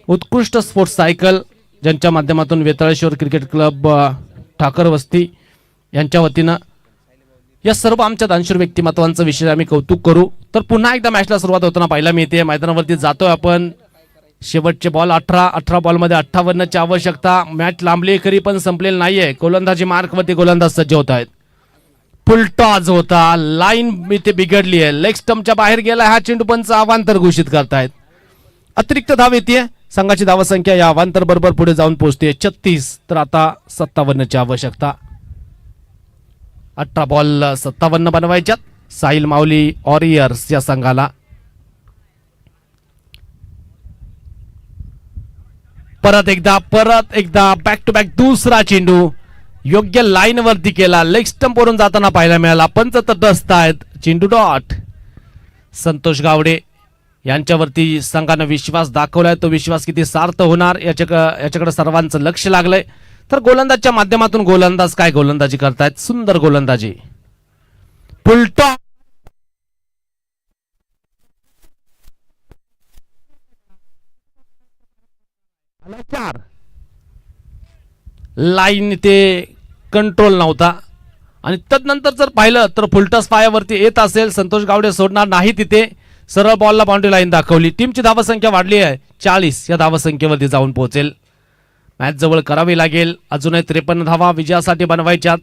[SPEAKER 1] उत्कृष्ट स्पोर्ट्स सायकल ज्यांच्या माध्यमातून वेताळेश्वर क्रिकेट क्लब ठाकर वस्ती यांच्या वतीनं या सर्व आमच्या दानशूर व्यक्तिमत्वांचं विशेष आम्ही कौतुक करू. तर पुन्हा एकदा मॅचला सुरुवात होताना पाहायला मिळते. मैदानावरती जातोय आपण. शेवटचे बॉल 18 बॉलमध्ये 58ची आवश्यकता. मॅच लांबली खरी पण संपलेली नाहीये. गोलंदाजी मार्कवरती गोलंदाज सज्ज होत आहेत. फुल टॉस होता. लाईन इथे बिघडली आहे. लेग स्टंपच्या बाहेर गेला. हा चेंडू पंच अवांतर घोषित करतायत. अतिरिक्त धाव येते. संघाची धावसंख्या या अवांतर बरोबर पुढे जाऊन पोहोचते 36. तर आता 57ची आवश्यकता. 18 बॉल 57 बनवायच्यात साहिल माऊली वॉरियर्स या संघाला. परत एकदा बॅक टू बॅक दुसरा चेंडू योग्य लाईन वरती केला, लेग स्टंप वरून जाताना पाहायला मिळाला. पंच तटस्थ आहेत, चेंडू डॉट. संतोष गावडे यांच्यावरती संघानं विश्वास दाखवलाय, तो विश्वास किती सार्थ होणार याच्याकडे सर्वांचं लक्ष लागलंय. तर गोलंदाजच्या माध्यमातून गोलंदाज काय गोलंदाजी करतायत, सुंदर गोलंदाजी. फुलटॉप चार, लाईन ते कंट्रोल नव्हता. आणि तदनंतर जर पाहिलं तर फुलटॉस पायावरती येत असेल, संतोष गावडे सोडणार नाही तिथे. सरळ बॉलला बाउंड्री लाईन दाखवली. टीमची धावसंख्या वाढली आहे 40, या धावसंख्येवरती जाऊन पोहोचेल. मॅच जवळ करावी लागेल. अजूनही 53 धावा विजयासाठी बनवायच्यात.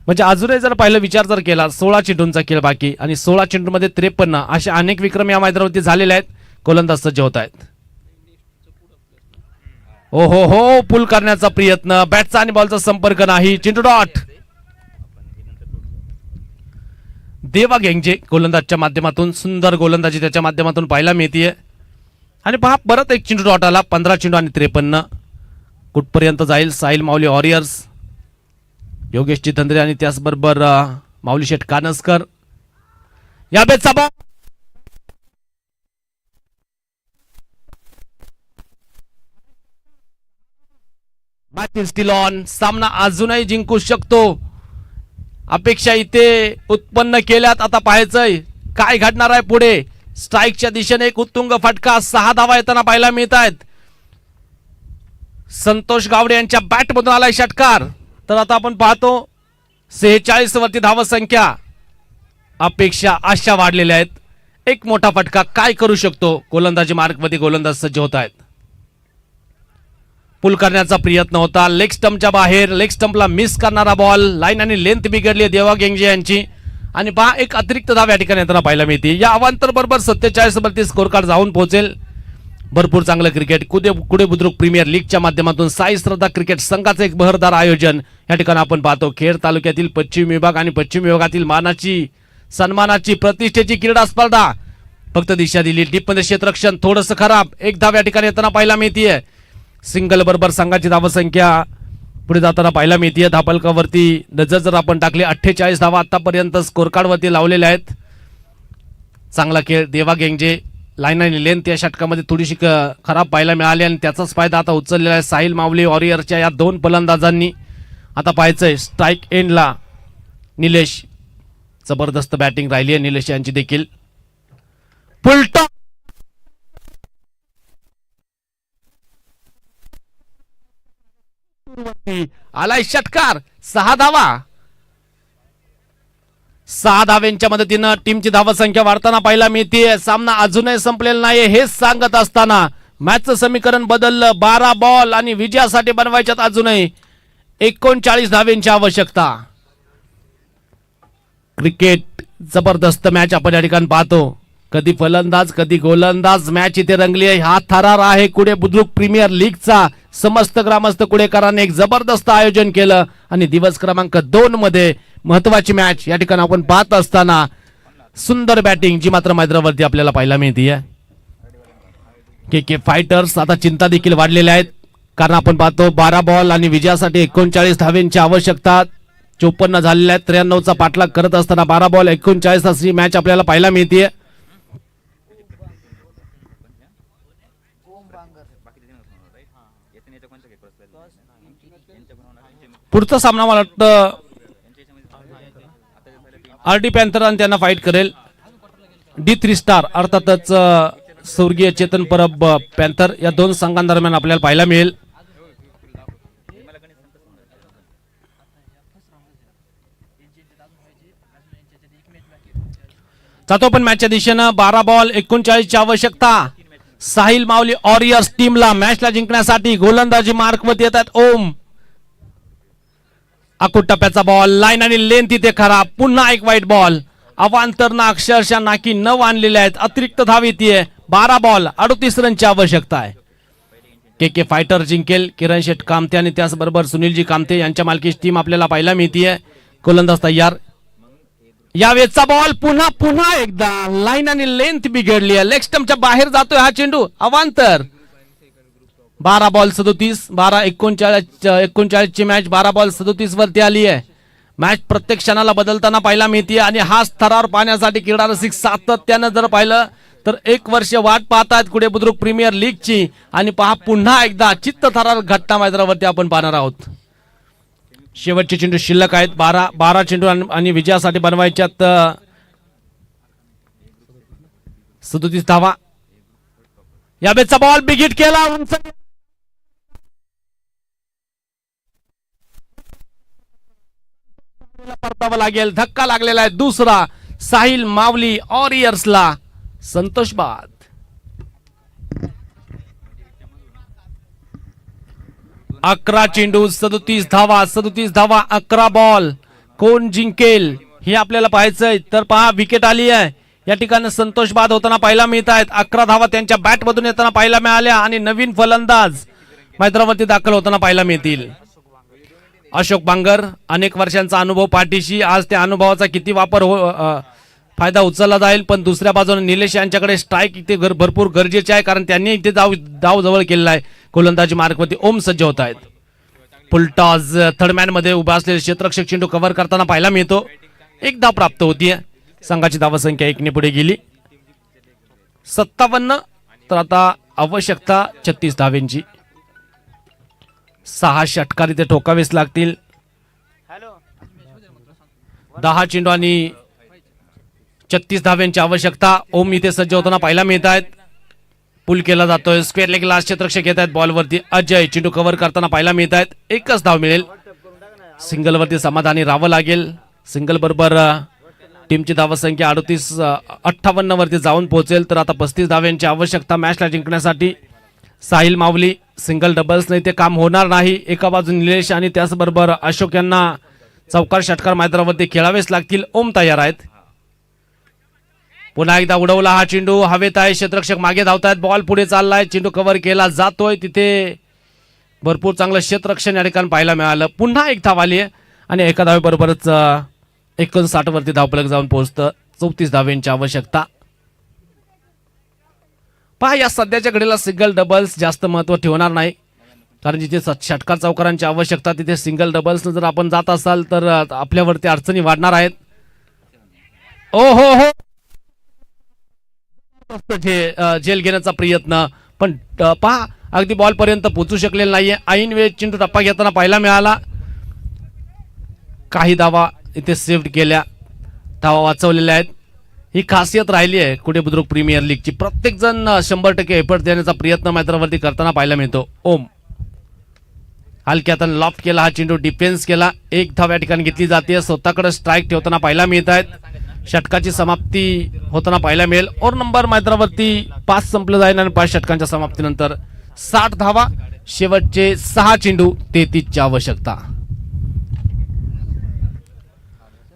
[SPEAKER 1] म्हणजे अजूनही जर पाहिलं विचार जर केला 16 चेंडूंचा खेळ बाकी आणि 16 चेंडूमध्ये 53 असे अनेक विक्रम या मैदानावरती झालेले आहेत. गोलंदाज सज्ज होत आहेत. ओ हो पुल करण्याचा प्रयत्न, बॅटचा आणि बॉलचा संपर्क नाही, चेंडू डॉट. देवा गेंगजे गोलंदाजच्या माध्यमातून सुंदर गोलंदाजी त्याच्या माध्यमातून पाहायला मिळतीये. आणि पहा परत एक चेंडू डॉट आला. 15 चेंडू आणि 53. कुठपर्यंत जाईल साहिल माऊली वॉरियर्स, योगेश चितंद्रे आणि त्याचबरोबर माऊली शेठ कानसकर. या बेटचा बॉल स्टील ऑन. सामना अजूनही जिंकू शकतो. अपेक्षा इथे उत्पन्न केल्यात. आता पाहायचंय काय घडणार आहे पुढे. स्ट्राईकच्या दिशेने एक उत्तुंग फटका, 6 धावा येताना पाहायला मिळत आहेत. संतोष गावडे यांच्या बॅट मधून आलाय षटकार. तर आता आपण पाहतो 46 वरती धावसंख्या. अपेक्षा आशा वाढलेल्या आहेत. एक मोठा फटका काय करू शकतो. गोलंदाजी मार्ग मध्ये गोलंदाज सज्ज होत आहेत. पुल करण्याचा प्रयत्न होता, लेग स्टंपच्या बाहेर, लेग स्टंपला मिस करणारा बॉल. लाईन आणि लेंथ बिघडली देवा गेंगजे यांची. आणि पहा एक अतिरिक्त धाव या ठिकाणी येताना पाहायला मिळते. या अवांतर बरोबर 47 वरती स्कोर कार्ड जाऊन पोहोचेल. भरपूर चांगलं क्रिकेट कुडे बुद्रुक प्रीमियर लीगच्या माध्यमातून साई श्रद्धा क्रिकेट संघाचं एक बहरदार आयोजन या ठिकाणी आपण पाहतो. खेड तालुक्यातील पश्चिम विभाग आणि पश्चिम विभागातील मानाची सन्मानाची प्रतिष्ठेची क्रीडा स्पर्धा. फक्त दिशा दिली, डीपमध्ये क्षेत्ररक्षण थोडंसं खराब. एक धाव या ठिकाणी येताना पाहायला मिळतीये. सिंगल बरोबर संघाची धावसंख्या पुढे जाताना पाहायला मिळतीये. धापलकावरती नजर जर आपण टाकली 48 धावा आतापर्यंत स्कोर कार्ड वरती लावलेल्या आहेत. चांगला खेळ देवा गेंगजे. लाईन आणि लेंथ या षटकामध्ये थोडीशी खराब पाहायला मिळाली आणि त्याचाच फायदा आता उचललेला आहे साहिल माऊली वॉरियरच्या या 2 फलंदाजांनी. आता पाहायचंय स्ट्राईक एंडला निलेश. जबरदस्त बॅटिंग राहिली आहे निलेश यांची देखील. फुलटॉप आलाय षटकार. 6 धावा. 6 धाव्यांच्या मदतीनं टीमची धावसंख्या वाढताना पाहायला मिळते. सामना अजूनही संपलेला नाही हेच सांगत असताना मॅचचं समीकरण बदललं. 12 बॉल आणि विजयासाठी बनवायच्यात अजूनही 39 धाव्यांची आवश्यकता. क्रिकेट जबरदस्त मॅच आपण या ठिकाणी पाहतो. कधी फलंदाज कधी गोलंदाज मॅच इथे रंगली आहे. हा थरार आहे कुडे बुद्रुक प्रीमियर लीगचा. समस्त ग्रामस्थ कुडेकरांनी एक जबरदस्त आयोजन केलं आणि दिवस क्रमांक 2 मध्ये महत्वाची मॅच या ठिकाणी आपण पाहत असताना सुंदर बॅटिंग जी मात्र मैदानावरती आपल्याला पाहायला मिळते. के फायटर्स आता चिंता देखील वाढलेल्या आहेत. कारण आपण पाहतो 12 बॉल आणि विजयासाठी 39 धाव्यांची आवश्यकता. 54 झालेल्या आहेत. 93चा पाठलाग करत असताना 12 बॉल 39 अशी मॅच आपल्याला पाहायला मिळते. पुढचा सामना मला वाटतं आरडी पॅन्थर आणि त्यांना फाईट करेल D3 स्टार अर्थातच स्वर्गीय चेतन परब पॅन्थर. या 2 संघांदरम्यान आपल्याला पाहायला मिळेल. जातो पण मॅचच्या दिशेनं. 12 बॉल 39 ची आवश्यकता. साहिल माऊली वॉरियर्स टीमला मॅचला जिंकण्यासाठी गोलंदाजी मार्कवरती येतात. ओम आकुट टप्प्याचा बॉल, लाईन आणि लेंथ इथे खराब. पुन्हा एक वाईट बॉल. अवांतरनं अक्षरशः नाकी 9 आणलेले आहेत. अतिरिक्त धाव येते. 12 बॉल 38 रनची आवश्यकता आहे. के फायटर जिंकेल. किरण शेठ कामते आणि त्याचबरोबर सुनीलजी कामते यांच्या मालकीची टीम आपल्याला पाहायला मिळतीये. गोलंदाज तयार. यावेळेचा बॉल पुन्हा एकदा लाईन आणि लेंथ बिघडली आहे. लेग स्टंपच्या बाहेर जातोय हा चेंडू. अवांतर 12 बॉल 37, 12-39 ची मॅच 12 बॉल 37 वरती आली आहे. मॅच प्रत्येक क्षणाला बदलताना पाहायला मिळते आणि हा स्तरावर पाहण्यासाठी क्रीडा रसिक सातत्यानं जर पाहिलं तर एक वर्ष वाट पाहतायत कुडे बुद्रुक प्रीमियर लीगची आणि पहा पुन्हा एकदा चित्तथरार घटना मैदानावरती आपण पाहणार आहोत. शेवटचे चेंडू शिल्लक आहेत. 12 चेंडू आणि विजयासाठी बनवायच्यात 37 धावा. या बेचा बॉल बिगिट केला, उंच परतावा लागेल. धक्का लागलेला आहे दुसरा. साहिल मावली ऑरियर्सला संतोष बाद. अकरा चेंडू 37 धावा 11 बॉल. कोण जिंकेल हे आपल्याला पाहायचंय. तर पहा विकेट आली आहे. या ठिकाणी संतोष बाद होताना पाहायला मिळत आहेत. 11 धावा त्यांच्या बॅट मधून येताना पाहायला मिळाल्या आणि नवीन फलंदाज मैदानावरती दाखल होताना पाहायला मिळतील. अशोक बांगर अनेक वर्षांचा अनुभव पाठीशी. आज त्या अनुभवाचा किती फायदा उचलला जाईल. पण दुसऱ्या बाजूने निलेश यांच्याकडे स्ट्राईक इथे भरपूर गरजेचे आहे, कारण त्यांनी इथे धाव जवळ केलेला आहे. गोलंदाजी मार्गवरती ओम सज्ज होत आहेत. फुलटॉस थर्डमॅन मध्ये उभा असलेले क्षेत्ररक्षक चेंडू कव्हर करताना पाहायला मिळतो. एक धाव प्राप्त होतीये. संघाची धावसंख्या 1 ने पुढे गेली 57. तर आता आवश्यकता 36 धावेंची. 6 षटकार इथे ठोकावेच लागतील. 10 चेंडू आणि 36 धाव्यांची आवश्यकता. ओम इथे सज्ज होताना पाहायला मिळत आहेत. पुल केला जातोय. स्क्वेअर लेगला क्षेत्ररक्षक येत आहेत बॉलवरती. अजय चेंडू कव्हर करताना पाहायला मिळत आहेत. एकच धाव मिळेल. सिंगल वरती समाधानी राहावं लागेल. सिंगल बरोबर टीमची धावसंख्या 58 वरती जाऊन पोहोचेल. तर आता 35 धाव्यांची आवश्यकता मॅचला जिंकण्यासाठी. साहिल मावली सिंगल डबल्स नाही ते काम होणार नाही. एका बाजूने निलेश आणि त्याचबरोबर अशोक यांना चौकार षटकार मैदानावरती खेळावेच लागतील. ओम तयार आहेत. पुन्हा एकदा उडवला हा चेंडू हवेत आहे. क्षेत्ररक्षक मागे धावतायत. बॉल पुढे चाललाय. चेंडू कव्हर केला जातोय. तिथे भरपूर चांगलं क्षेत्ररक्षण या ठिकाणी पाहायला मिळालं. पुन्हा एक धाव आली आहे आणि एका धावेबरोबरच 59 वरती धावफलक जाऊन पोहोचतं. 34 धाव्यांची आवश्यकता. पहा या सध्याच्या घडीला सिंगल डबल्स जास्त महत्व ठेवणार नाही, कारण जिथे षटकार चौकारांची आवश्यकता तिथे सिंगल डबल्स जर आपण जात असाल तर आपल्यावरती अडचणी वाढणार आहेत. ओ हो हो झेल घेण्याचा प्रयत्न, पण पहा अगदी बॉल पर्यंत पोहोचू शकलेला नाहीये. ऐन वेळ चेंडू टप्पा घेताना पाहायला मिळाला. काही धावा इथे सेव्ह केल्या, धावा वाचवलेल्या आहेत. ही खासियत राहिली आहे कुठे बुद्रुक प्रीमियर लीगची. प्रत्येक जण 100% एफर्ट देण्याचा प्रयत्न मैदानावरती करताना पाहायला मिळतो. ओम हलक्यातून लॉफ्ट केला हा चेंडू, डिफेन्स केला. एक धाव या ठिकाणी घेतली जाते. स्वतःकडे स्ट्राईक ठेवताना पाहायला मिळत आहेत. षटकाची समाप्ती होताना पाहायला मिळेल. ओव्हर नंबर मैदानावरती 5 संपलं जाईल आणि 5 षटकांच्या समाप्तीनंतर 60 धावा. शेवटचे 6 चेंडू 33 ची आवश्यकता.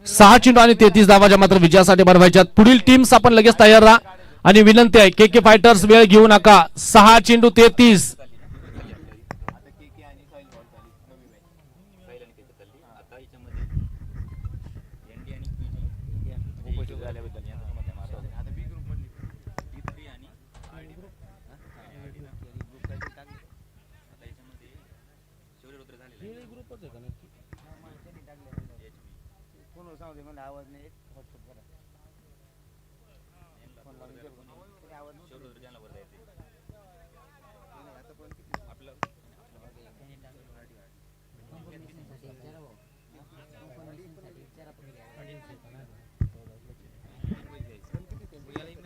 [SPEAKER 1] 6 चेंडू आणि 33 धावाच्या मात्र विजयासाठी बनवायच्यात. पुढील टीम्स आपण लगेच तयार राहा आणि विनंती आहे के फायटर्स वेळ घेऊ नका. 6 चेंडू 33.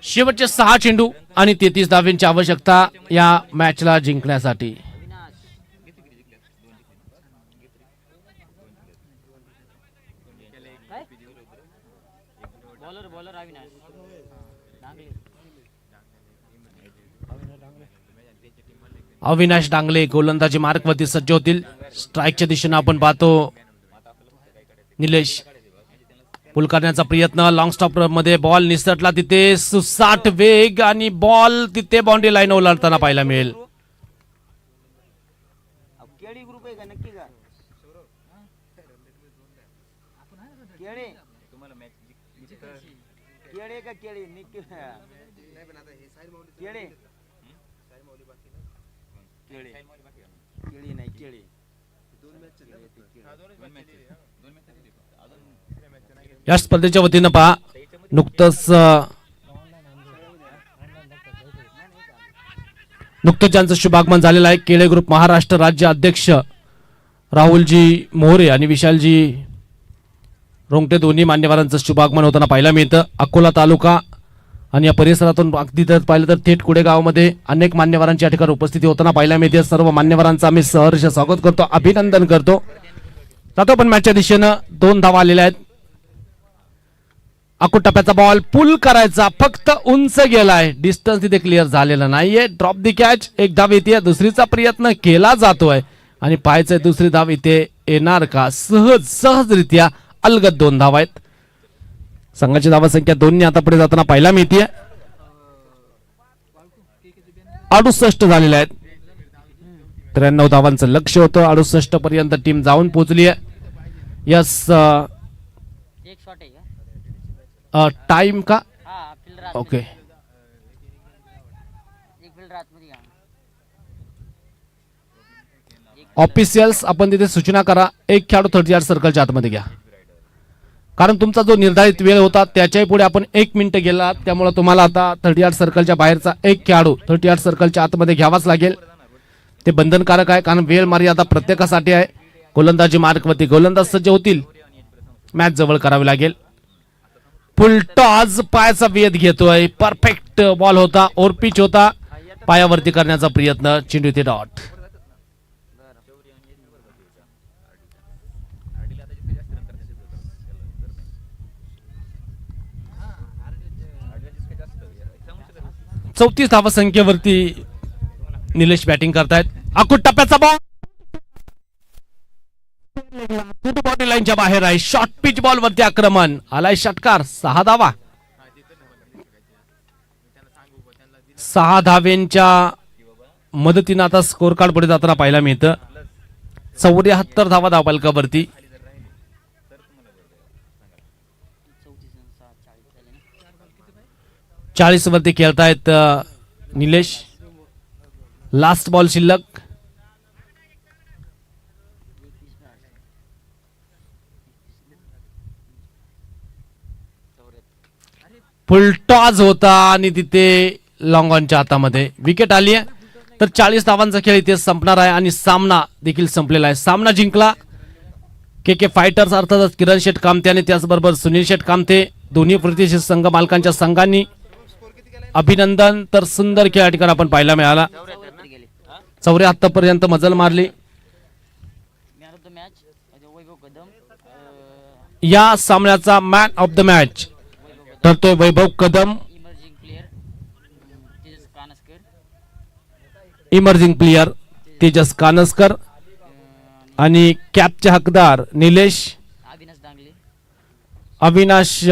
[SPEAKER 1] शेवटचे 6 चेंडू आणि 33 धावांची आवश्यकता या मॅचला जिंकण्यासाठी. अविनाश डांगले गोलंदाजी मार्कवरती सज्ज होतील. स्ट्राईकच्या दिशेने आपण पाहतो निलेश पुल करण्याचा प्रयत्न. लॉंग स्टॉप मध्ये बॉल निसटला. तिथे सुसाट वेग आणि बॉल तिथे बाउंड्री लाईन ओलांडताना पाहायला मिळेल.
[SPEAKER 3] केळी नाही केळी
[SPEAKER 1] या स्पर्धेच्या वतीनं पहा नुकतंच ज्यांचं शुभागमन झालेलं आहे. केळे ग्रुप महाराष्ट्र राज्य अध्यक्ष राहुलजी मोहरे आणि विशालजी रोंगटे दोन्ही मान्यवरांचं शुभागमन होताना पाहायला मिळतं. अकोला तालुका आणि या परिसरातून अगदी जर पाहिलं तर थेट कुडे गावामध्ये अनेक मान्यवरांची या ठिकाणी उपस्थिती होताना पाहायला मिळते. सर्व मान्यवरांचं आम्ही सहर्ष स्वागत करतो, अभिनंदन करतो. जातो पण मॅचच्या दिशेनं 2 धावा आलेल्या आहेत. अकूट टप्प्याचा बॉल पुल करायचा, फक्त उंच गेलाय, डिस्टन्स तिथे क्लिअर झालेला नाहीये. ड्रॉप दी कॅच, एक धाव येते. दुसरीचा प्रयत्न केला जातोय आणि पाहायचंय दुसरी धाव इथे येणार का. सहजरित्या अलगद 2 धावा आहेत. संघाची धावा संख्या 2 आता पुढे जाताना पाहायला मिळते. 68 झालेल्या आहेत. 93 धावांचं लक्ष होतं. 68 पर्यंत टीम जाऊन पोहोचली आहे. यस
[SPEAKER 4] एक शॉट आहे का?
[SPEAKER 1] टाइम का
[SPEAKER 4] हा फिल्डर
[SPEAKER 1] ओके.
[SPEAKER 4] एक फिल्डर आतमध्ये घ्या.
[SPEAKER 1] ऑफिशियल्स आपण तिथे सूचना करा, एक खेळाडू 30 यार्ड सर्कलच्या आतमध्ये घ्या, कारण तुमचा जो निर्धारित वेळ होता त्याच्याही पुढे आपण 1 मिनिट गेला. त्यामुळे तुम्हाला आता 30 यार्ड सर्कलच्या बाहेरचा एक खेळाडू 30 यार्ड सर्कलच्या आतमध्ये घ्यावाच लागेल. ते बंधनकारक आहे, कारण वेळ मर्यादा प्रत्येकासाठी आहे. गोलंदाजी मार्कवरती गोलंदाज सज्ज होतील, मॅच जवळ करावी लागेल. फुलटॉस पायाचा वेध घेतोय, परफेक्ट बॉल होता, ओव्हर पिच होता, पायावरती करण्याचा प्रयत्न, चेंडू इथे डॉट. चौतीस धावा संख्येवरती निलेश बॅटिंग करतायत. अकूट टप्प्याचा बॉल बॉडी लाईनच्या बाहेर आहे. शॉर्ट पिच बॉल वरती आक्रमण आलाय, षटकार. 6 धावा, 6 धावेंच्या मदतीनं आता स्कोर कार्ड पुढे जाताना पाहायला मिळतं. 74 धावा धावपालकावरती. 40 वरती खेळतायत निलेश. लास्ट बॉल शिल्लक. फुलटॉस होता आणि तिथे लॉंग ऑनच्या हातामध्ये विकेट आली आहे. तर 40 धावांचा खेळ इथे संपणार आहे आणि सामना देखील संपलेला आहे. सामना जिंकला के फायटर्स, अर्थातच किरण शेठ कामते आणि त्याचबरोबर सुनील शेठ कामते, दोन्ही प्रतिष्ठित संघ मालकांच्या संघांनी. अभिनंदन. तर सुंदर खेळ या ठिकाणी आपण पाहायला मिळाला. 74 पर्यंत मजल मारली.
[SPEAKER 4] Man of the match Vaibhav Kadam.
[SPEAKER 1] या सामन्याचा मॅन ऑफ द मॅच ठरतोय Vaibhav Kadam.
[SPEAKER 4] Emerging player Tejas Kanaskar.
[SPEAKER 1] Emerging player Tejas Kanaskar आणि कॅपचे हकदार निलेश
[SPEAKER 4] अविनाश डांगले.
[SPEAKER 1] अविनाश